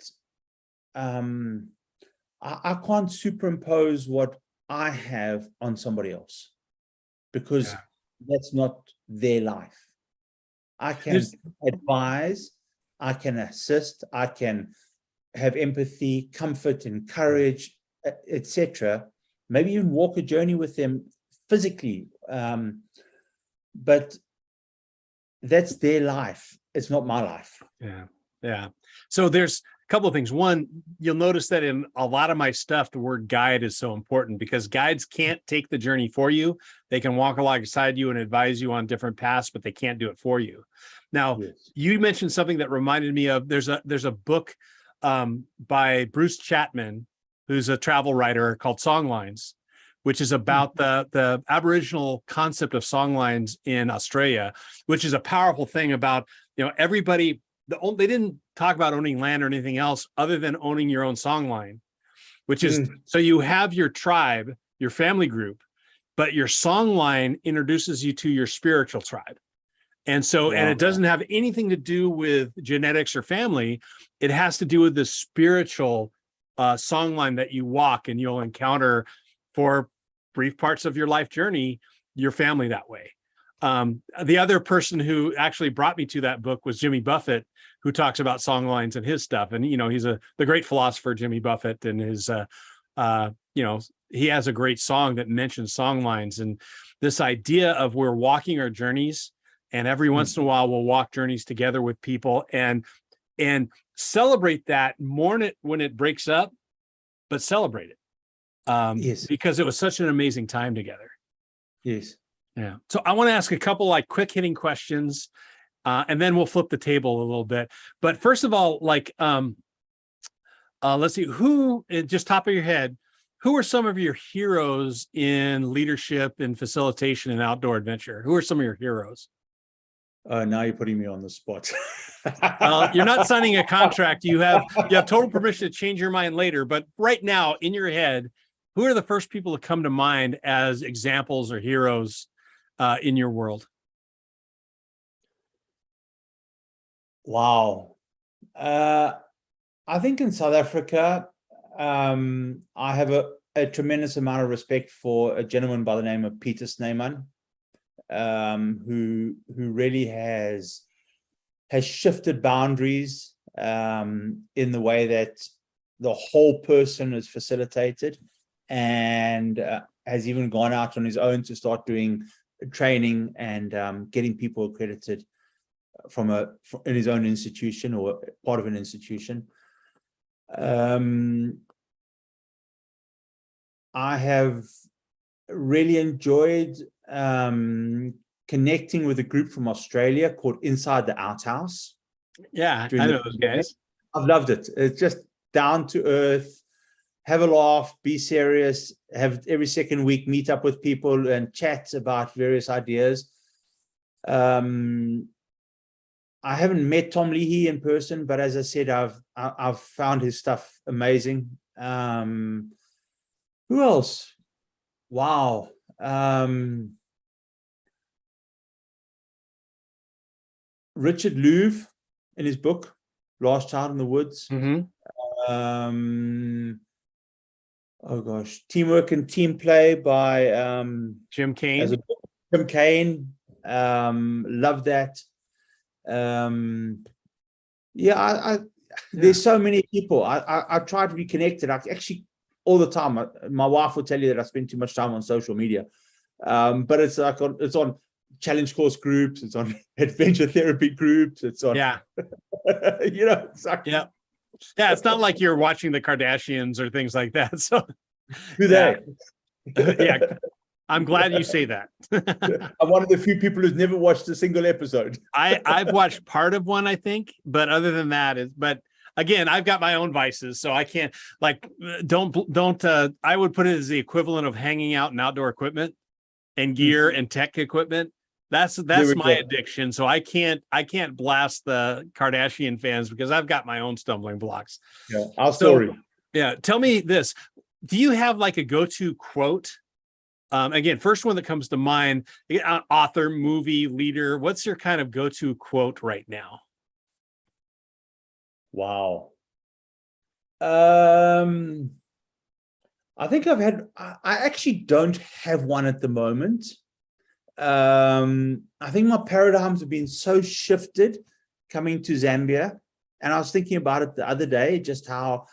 I can't superimpose what I have on somebody else, because that's not their life. I can advise, I can assist, I can have empathy, comfort, encourage, etc. Maybe even walk a journey with them physically, but that's their life. It's not my life. Yeah. So there's a couple of things. One, you'll notice that in a lot of my stuff, the word guide is so important, because guides can't take the journey for you. They can walk alongside you and advise you on different paths, but they can't do it for you. Now, you mentioned something that reminded me of, there's a book by Bruce Chapman, who's a travel writer, called Songlines, which is about the Aboriginal concept of songlines in Australia, which is a powerful thing about, everybody, they didn't talk about owning land or anything else other than owning your own songline, which is, so you have your tribe, your family group, but your songline introduces you to your spiritual tribe. And so, and it doesn't have anything to do with genetics or family. It has to do with the spiritual songline that you walk, and you'll encounter for brief parts of your life journey, your family that way. The other person who actually brought me to that book was Jimmy Buffett, who talks about songlines and his stuff. And, he's the great philosopher, Jimmy Buffett, and his, he has a great song that mentions songlines, and this idea of we're walking our journeys, and every once in a while we'll walk journeys together with people and celebrate that, mourn it when it breaks up, but celebrate it. Yes. because it was such an amazing time together. Yes. Yeah. So I want to ask a couple like quick hitting questions, and then we'll flip the table a little bit. But first of all, like, let's see, who, just top of your head, who are some of your heroes in leadership and facilitation and outdoor adventure? Who are some of your heroes? Now you're putting me on the spot. You're not signing a contract. You have total permission to change your mind later. But right now, in your head, who are the first people to come to mind as examples or heroes in your world? Wow. I think in South Africa, I have a tremendous amount of respect for a gentleman by the name of Peter Snyman, who really has shifted boundaries in the way that the whole person is facilitated, and has even gone out on his own to start doing training and getting people accredited in his own institution or part of an institution. I have really enjoyed connecting with a group from Australia called Inside the Outhouse. Yeah, I know those guys. I've loved it. It's just down to earth, have a laugh, be serious, have every second week meet up with people and chat about various ideas. I haven't met Tom Leahy in person, but as I said, I've found his stuff amazing. Who else? Wow. Richard Louv in his book, Last Child in the Woods. Oh gosh, Teamwork and Team Play by Jim Kane. Jim Kane. Love that. Yeah, there's so many people. I try to be connected. I actually all the time. My wife will tell you that I spend too much time on social media, but it's like it's on challenge course groups, it's on adventure therapy groups, it's on it's like, yeah, it's not like you're watching the Kardashians or things like that. So who they? Yeah, I'm glad you say that. I'm one of the few people who's never watched a single episode. I've watched part of one, I think, but other than that but again, I've got my own vices, so I can't don't I would put it as the equivalent of hanging out in outdoor equipment and gear and tech equipment. That's my addiction. So I can't blast the Kardashian fans because I've got my own stumbling blocks. Yeah, our story. So, yeah, tell me this. Do you have like a go-to quote? Again, first one that comes to mind, author, movie, leader. What's your kind of go-to quote right now? Wow. I think I actually don't have one at the moment. I think my paradigms have been so shifted coming to Zambia. And I was thinking about it the other day, just how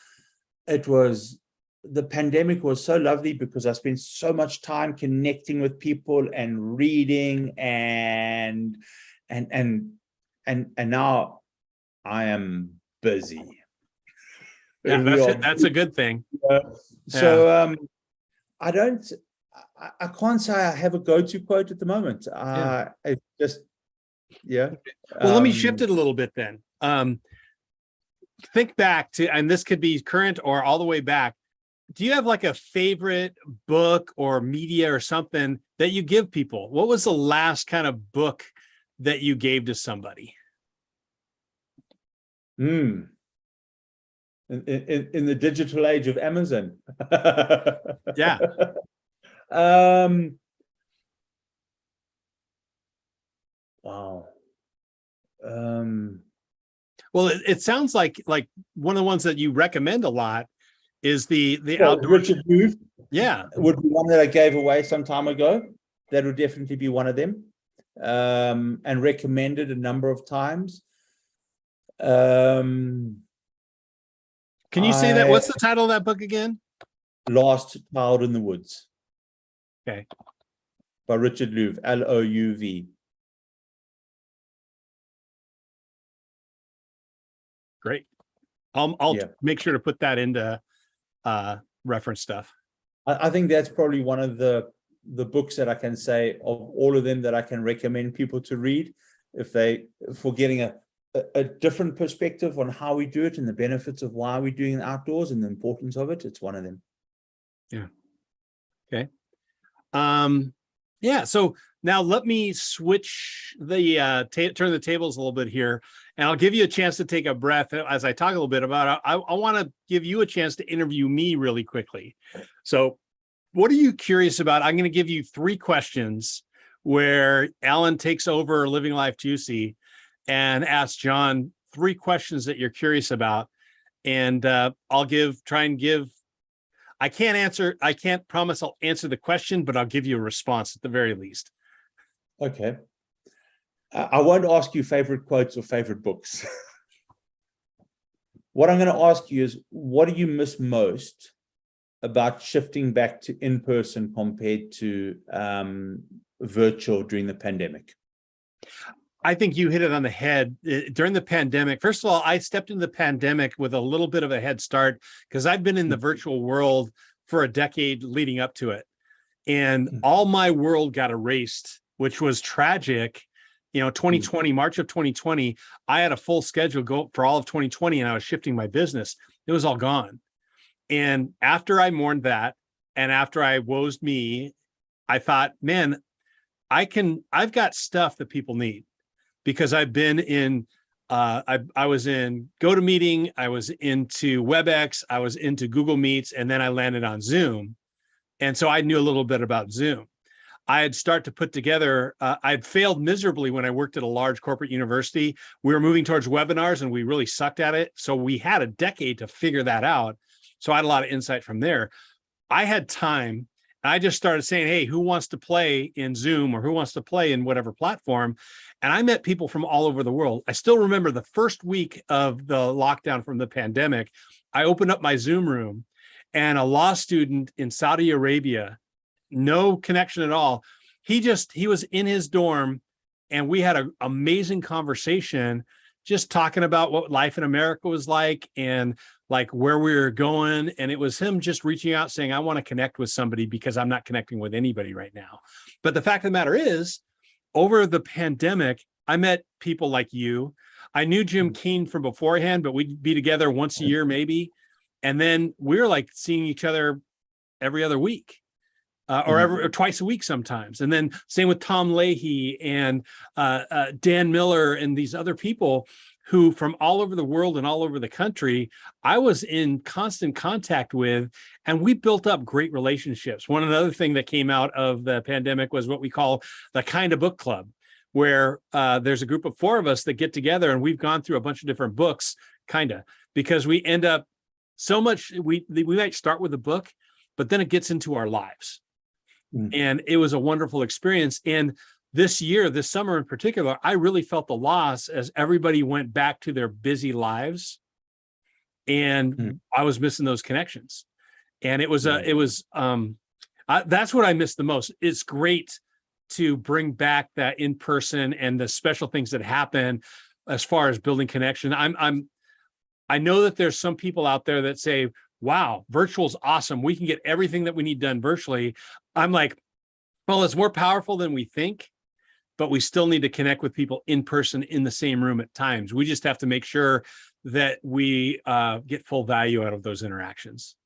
the pandemic was so lovely because I spent so much time connecting with people and reading and now I am busy. Yeah, that's a good thing. So I can't say I have a go-to quote at the moment. It's just, Well, let me shift it a little bit then. Think back to, and this could be current or all the way back. Do you have like a favorite book or media or something that you give people? What was the last kind of book that you gave to somebody? In the digital age of Amazon. Yeah. Wow. Well, it sounds like one of the ones that you recommend a lot is the outdoor. Richard Louv. Yeah, would be one that I gave away some time ago. That would definitely be one of them, and recommended a number of times. Can you say that? What's the title of that book again? Last Child in the Woods. Okay. By Richard Louv, Louv. Great. I'll make sure to put that into reference stuff. I think that's probably one of the books that I can say of all of them that I can recommend people to read if they for getting a different perspective on how we do it and the benefits of why we're doing the outdoors and the importance of it. It's one of them. Yeah. Okay. Yeah. So now let me switch the turn the tables a little bit here, and I'll give you a chance to take a breath as I talk a little bit about it. I want to give you a chance to interview me really quickly. So what are you curious about? I'm going to give you 3 questions where Alan takes over Living Life Juicy and asks John 3 questions that you're curious about. And I'll try and give, I can't promise I'll answer the question, but I'll give you a response at the very least. Okay. I won't ask you favorite quotes or favorite books. What I'm going to ask you is, what do you miss most about shifting back to in-person compared to virtual during the pandemic? I think you hit it on the head. During the pandemic, first of all, I stepped into the pandemic with a little bit of a head start because I've been in the virtual world for a decade leading up to it. And all my world got erased, which was tragic. 2020, March of 2020, I had a full schedule go for all of 2020 and I was shifting my business. It was all gone. And after I mourned that, and after I woes me, I thought, man, I've got stuff that people need, because I've been in, I was in GoToMeeting, I was into WebEx, I was into Google Meets, and then I landed on Zoom. And so I knew a little bit about Zoom. I had started to put together, I'd failed miserably when I worked at a large corporate university. We were moving towards webinars and we really sucked at it. So we had a decade to figure that out. So I had a lot of insight from there. I had time. I just started saying, hey, who wants to play in Zoom or who wants to play in whatever platform? And I met people from all over the world. I still remember the first week of the lockdown from the pandemic, I opened up my Zoom room and a law student in Saudi Arabia, no connection at all. He was in his dorm and we had an amazing conversation, just talking about what life in America was like and like where we were going. And it was him just reaching out saying, I want to connect with somebody because I'm not connecting with anybody right now. But the fact of the matter is, over the pandemic, I met people like you. I knew Jim Keen from beforehand, but we'd be together once a year, maybe. And then we're like seeing each other every other week. Or twice a week sometimes. And then same with Tom Leahy and Dan Miller and these other people who from all over the world and all over the country, I was in constant contact with, and we built up great relationships. One other thing that came out of the pandemic was what we call the Kind of Book Club, where there's a group of 4 of us that get together and we've gone through a bunch of different books, because we end up so much, we might start with a book, but then it gets into our lives. And it was a wonderful experience. And this summer in particular, I really felt the loss as everybody went back to their busy lives. And I was missing those connections. And that's what I missed the most. It's great to bring back that in person and the special things that happen as far as building connection. I know that there's some people out there that say, wow, virtual's awesome. We can get everything that we need done virtually. I'm like, well, it's more powerful than we think, but we still need to connect with people in person in the same room at times. We just have to make sure that we get full value out of those interactions.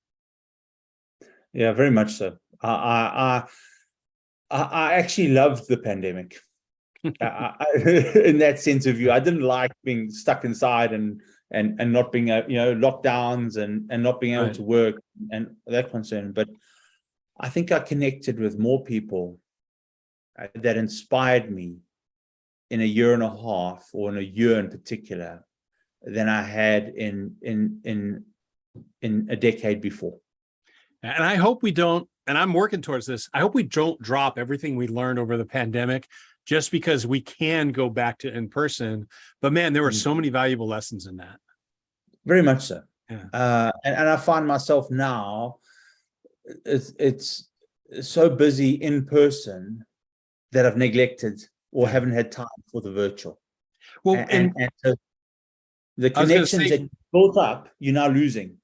Yeah, very much so. I actually loved the pandemic. In that sense of view, I didn't like being stuck inside and not being lockdowns and not being able to work and that concern. But I think I connected with more people that inspired me in a year and a half, or in a year in particular, than I had in a decade before. And I hope we don't, and I'm working towards this, I hope we don't drop everything we learned over the pandemic just because we can go back to in person. But man, there were so many valuable lessons in that. Very much so. Yeah. And I find myself now, it's so busy in person that I've neglected or haven't had time for the virtual. Well, and so the connections that you built up, you're now losing.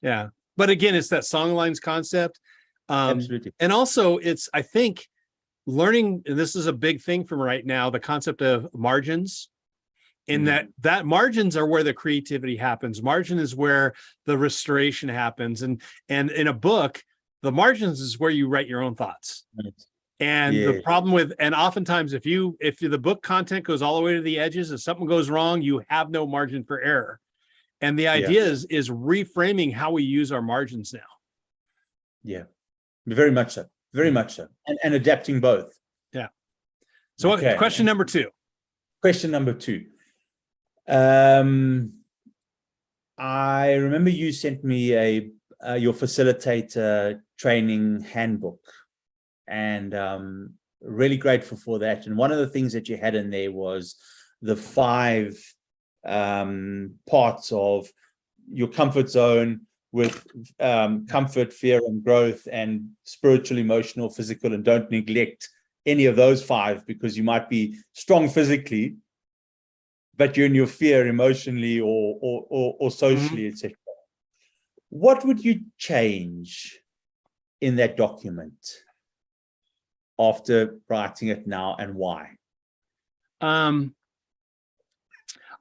Yeah. But again, it's that songlines concept. Absolutely. And also I think learning, and this is a big thing from right now, the concept of margins, in that margins are where the creativity happens. Margin is where the restoration happens. And in a book, the margins is where you write your own thoughts. Right. And the problem with, and oftentimes if the book content goes all the way to the edges, if something goes wrong, you have no margin for error. And the idea is reframing how we use our margins now. Yeah, very much so. Very much so. And adapting both. Yeah. So question number 2. Question number 2. I remember you sent me your facilitator training handbook, and really grateful for that. And one of the things that you had in there was the 5 parts of your comfort zone, with comfort, fear, and growth, and spiritual, emotional, physical. And don't neglect any of those 5, because you might be strong physically, but you're in your fear emotionally or socially, etc. What would you change in that document after writing it now, and why?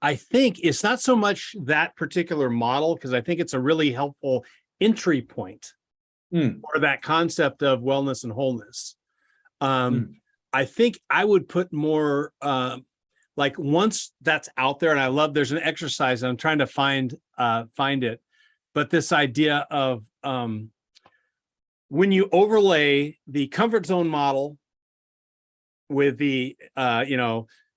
I think it's not so much that particular model, because I think it's a really helpful entry point for that concept of wellness and wholeness. I think I would put more like, once that's out there, and I love, there's an exercise, and I'm trying to find it, but this idea of when you overlay the comfort zone model with the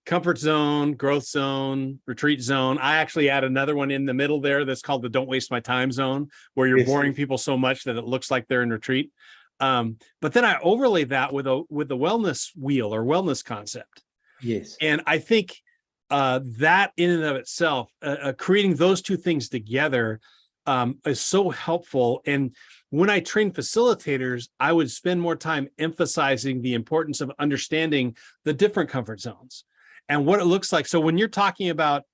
comfort zone, growth zone, retreat zone. I actually add another one in the middle there that's called the don't waste my time zone, where you're boring people so much that it looks like they're in retreat. But then I overlay that with the wellness wheel or wellness concept. Yes. And I think that in and of itself, creating those 2 things together is so helpful. And when I train facilitators, I would spend more time emphasizing the importance of understanding the different comfort zones and what it looks like. So when you're talking about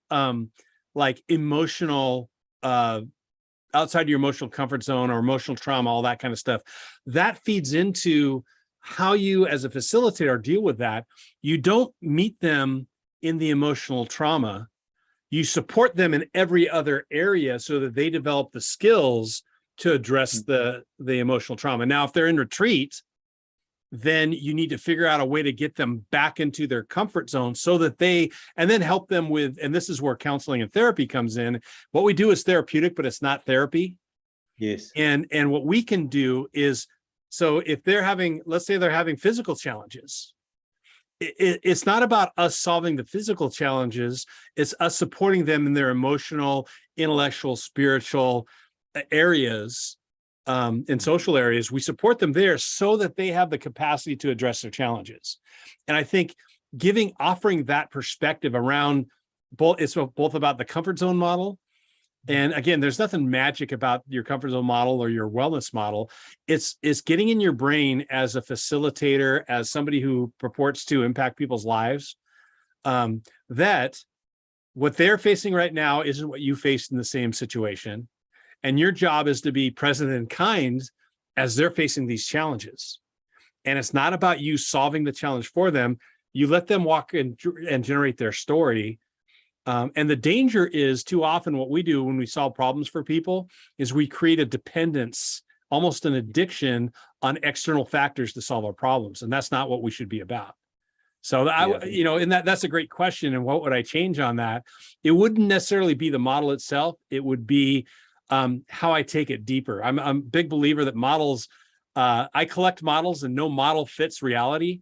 like emotional, outside your emotional comfort zone or emotional trauma, all that kind of stuff, that feeds into how you as a facilitator deal with that. You don't meet them in the emotional trauma. You support them in every other area so that they develop the skills to address the emotional trauma. Now, if they're in retreat, then you need to figure out a way to get them back into their comfort zone so that and then help them with, and this is where counseling and therapy comes in. What we do is therapeutic, but it's not therapy. Yes. And what we can do is, so if let's say they're having physical challenges, it's not about us solving the physical challenges. It's us supporting them in their emotional, intellectual, spiritual areas, in social areas. We support them there so that they have the capacity to address their challenges. And I think offering that perspective around it's both about the comfort zone model. And again, there's nothing magic about your comfort zone model or your wellness model. It's getting in your brain as a facilitator, as somebody who purports to impact people's lives, that what they're facing right now isn't what you faced in the same situation. And your job is to be present and kind as they're facing these challenges. And it's not about you solving the challenge for them. You let them walk and generate their story. And the danger is, too often what we do when we solve problems for people is we create a dependence, almost an addiction, on external factors to solve our problems. And that's not what we should be about. So and that's a great question. And what would I change on that? It wouldn't necessarily be the model itself. It would be how I take it deeper. I'm a big believer that models, I collect models and no model fits reality.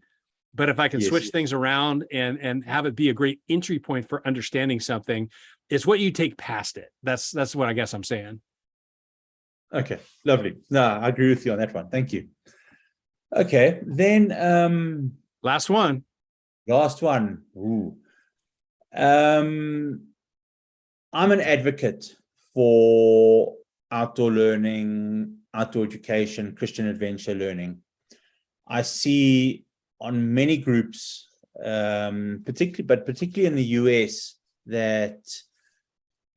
But if I can switch things around and have it be a great entry point for understanding something, it's what you take past it. That's what I guess I'm saying. Okay, lovely. No, I agree with you on that one. Thank you. Okay, then last one. Ooh. I'm an advocate for outdoor learning, outdoor education, Christian adventure learning. I see on many groups, particularly in the US, that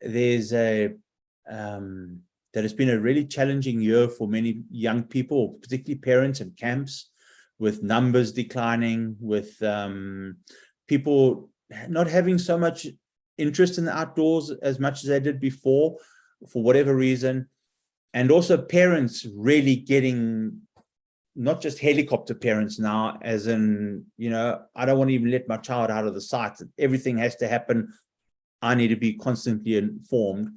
there's a that it's been a really challenging year for many young people, particularly parents and camps, with numbers declining, with people not having so much interest in the outdoors as much as they did before, for whatever reason. And also parents really getting, not just helicopter parents now, as in, I don't want to even let my child out of the sight. Everything has to happen. I need to be constantly informed,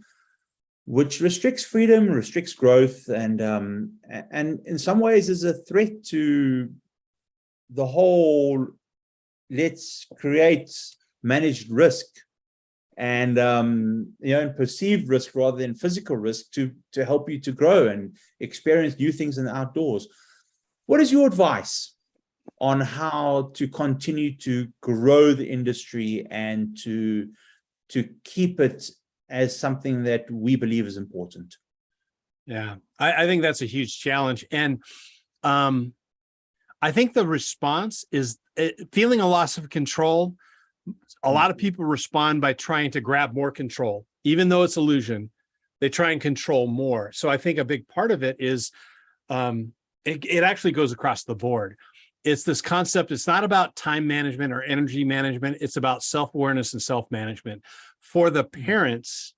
which restricts freedom, restricts growth, and in some ways is a threat to the whole let's create managed risk and and perceived risk rather than physical risk to help you to grow and experience new things in the outdoors. What is your advice on how to continue to grow the industry and to keep it as something that we believe is important? Yeah, I think that's a huge challenge. And I think the response is feeling a loss of control. A lot of people respond by trying to grab more control, even though it's illusion. They try and control more. So I think a big part of it is it actually goes across the board. It's this concept. It's not about time management or energy management. It's about self-awareness and self-management for the parents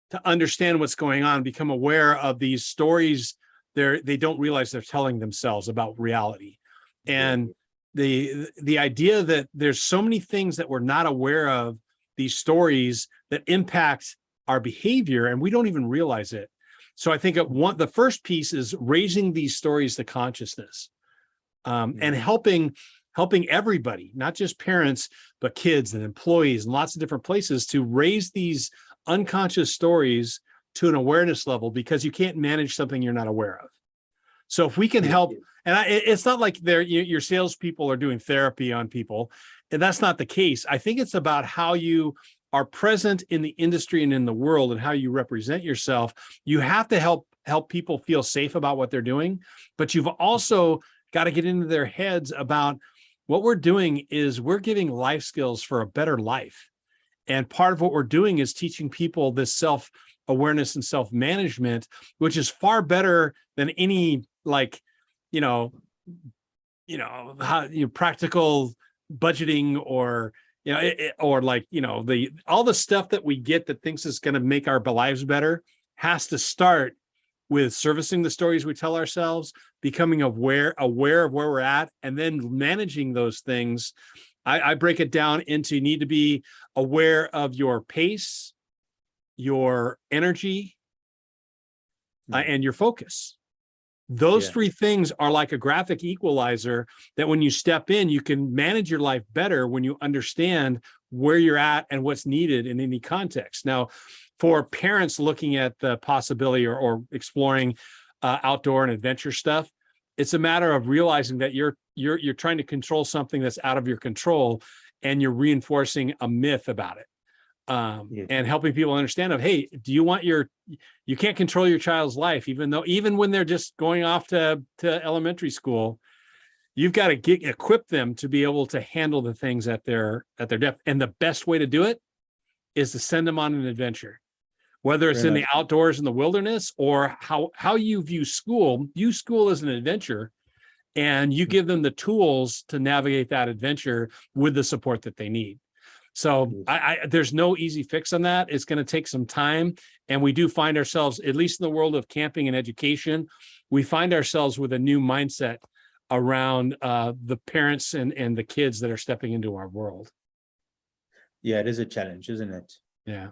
to understand what's going on, become aware of these stories they don't realize they're telling themselves about reality. And the idea that there's so many things that we're not aware of, these stories that impact our behavior, and we don't even realize it. So I think the first piece is raising these stories to consciousness, and helping everybody, not just parents, but kids and employees and lots of different places, to raise these unconscious stories to an awareness level, because you can't manage something you're not aware of. So if we can help, and it's not like your salespeople are doing therapy on people, and that's not the case. I think it's about how you are present in the industry and in the world and how you represent yourself. You have to help people feel safe about what they're doing, but you've also got to get into their heads about what we're doing is we're giving life skills for a better life. And part of what we're doing is teaching people this self-awareness and self-management, which is far better than any practical budgeting or all the stuff that we get that thinks is going to make our lives better has to start with servicing the stories we tell ourselves, becoming aware of where we're at, and then managing those things. I break it down into you need to be aware of your pace, your energy, and your focus. Those three things are like a graphic equalizer that when you step in, you can manage your life better when you understand where you're at and what's needed in any context. Now, for parents looking at the possibility or exploring outdoor and adventure stuff, it's a matter of realizing that you're trying to control something that's out of your control, and you're reinforcing a myth about it. And helping people understand hey, you can't control your child's life, even when they're just going off to elementary school. You've got to equip them to be able to handle the things at their depth. And the best way to do it is to send them on an adventure, whether it's in the outdoors in the wilderness, or how you view school as an adventure, and you give them the tools to navigate that adventure with the support that they need. So there's no easy fix on that. It's going to take some time. And we do find ourselves, at least in the world of camping and education, we find ourselves with a new mindset around the parents and the kids that are stepping into our world. Yeah, it is a challenge, isn't it? Yeah.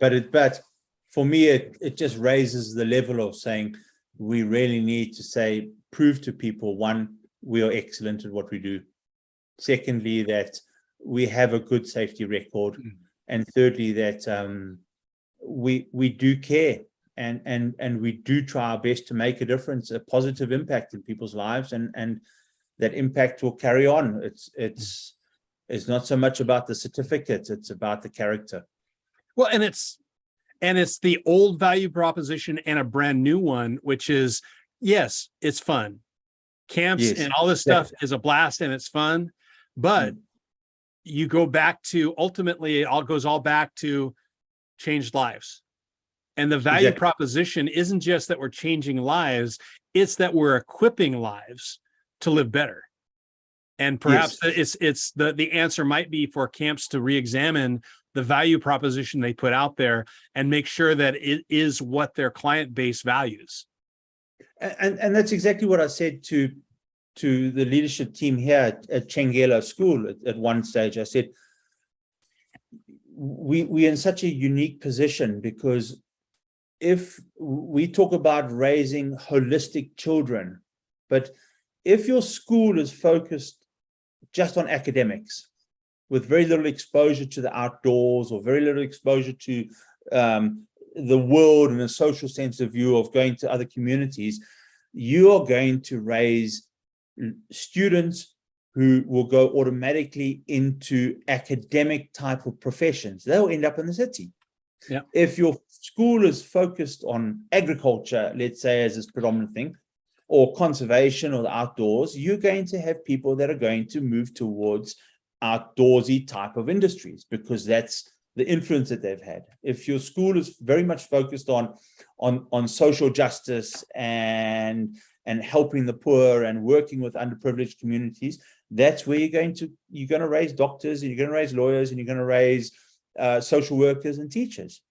But for me, it just raises the level of saying we really need to prove to people, one, we are excellent at what we do. Secondly, that we have a good safety record. And thirdly, that we do care and we do try our best to make a difference, a positive impact in people's lives, and that impact will carry on. It's not so much about the certificate, it's about the character. Well, and it's the old value proposition and a brand new one, which is, yes, it's fun. Camps and all this stuff is a blast and it's fun, but you go back to, ultimately, it all goes back to changed lives. And the value Exactly. proposition isn't just that we're changing lives, it's that we're equipping lives to live better. And perhaps Yes. it's the answer might be for camps to re-examine the value proposition they put out there and make sure that it is what their client base values. And that's exactly what I said to the leadership team here at Chengela School at one stage. I said, we're in such a unique position, because if we talk about raising holistic children, but if your school is focused just on academics with very little exposure to the outdoors, or very little exposure to the world in a social sense of view of going to other communities, you are going to raise students who will go automatically into academic type of professions. They'll end up in the city. Yeah. If your school is focused on agriculture, let's say, as its predominant thing, or conservation or the outdoors, you're going to have people that are going to move towards outdoorsy type of industries, because that's the influence that they've had. If your school is very much focused on social justice and helping the poor and working with underprivileged communities, that's where you're going to raise doctors, and you're going to raise lawyers, and you're going to raise social workers and teachers.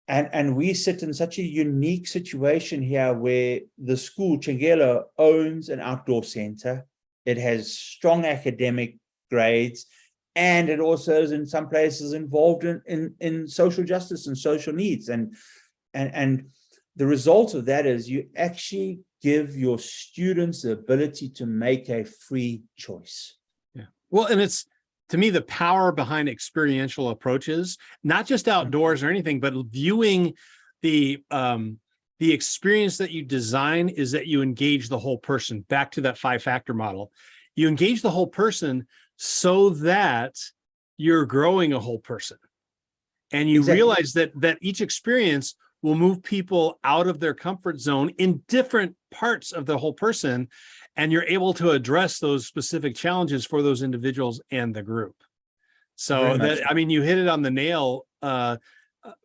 And we sit in such a unique situation here, where the school, Chengela, owns an outdoor center. It has strong academic grades, and it also is in some places involved in social justice and social needs. And the result of that is you actually give your students the ability to make a free choice. Yeah. Well, and it's, to me, the power behind experiential approaches, not just outdoors or anything, but viewing the experience that you design is that you engage the whole person. Back to that 5-factor model. You engage the whole person so that you're growing a whole person. And you Exactly. realize that each experience will move people out of their comfort zone in different parts of the whole person. And you're able to address those specific challenges for those individuals and the group. So that, I mean, you hit it on the nail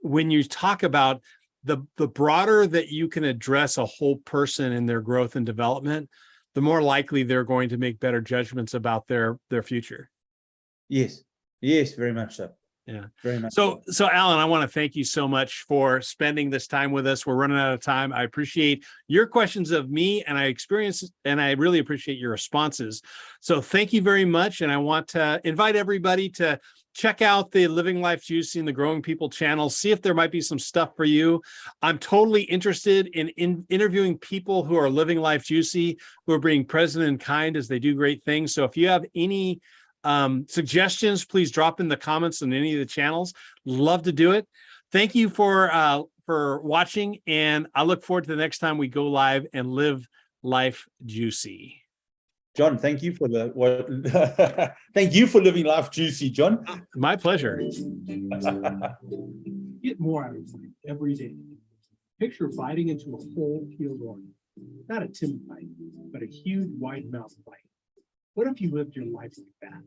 when you talk about the broader that you can address a whole person in their growth and development, the more likely they're going to make better judgments about their future. Yes. Yes, very much so. Yeah. Very much. So Alan, I want to thank you so much for spending this time with us. We're running out of time. I appreciate your questions of me, and I really appreciate your responses. So thank you very much. And I want to invite everybody to check out the Living Life Juicy and the Growing People channel. See if there might be some stuff for you. I'm totally interested in interviewing people who are living life juicy, who are being present and kind as they do great things. So if you have any suggestions, please drop in the comments on any of the channels. Love to do it. Thank you for watching, and I look forward to the next time we go live and live life juicy. John, thank you for thank you for living life juicy, John. My pleasure. Get more out of life every day. Picture biting into a whole peeled orange. Not a timid bite, but a huge wide mouth bite. What if you lived your life like that?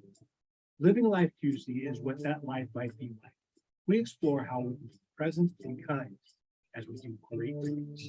Living life juicy is what that life might be like. We explore how we be present and kind as we do great things.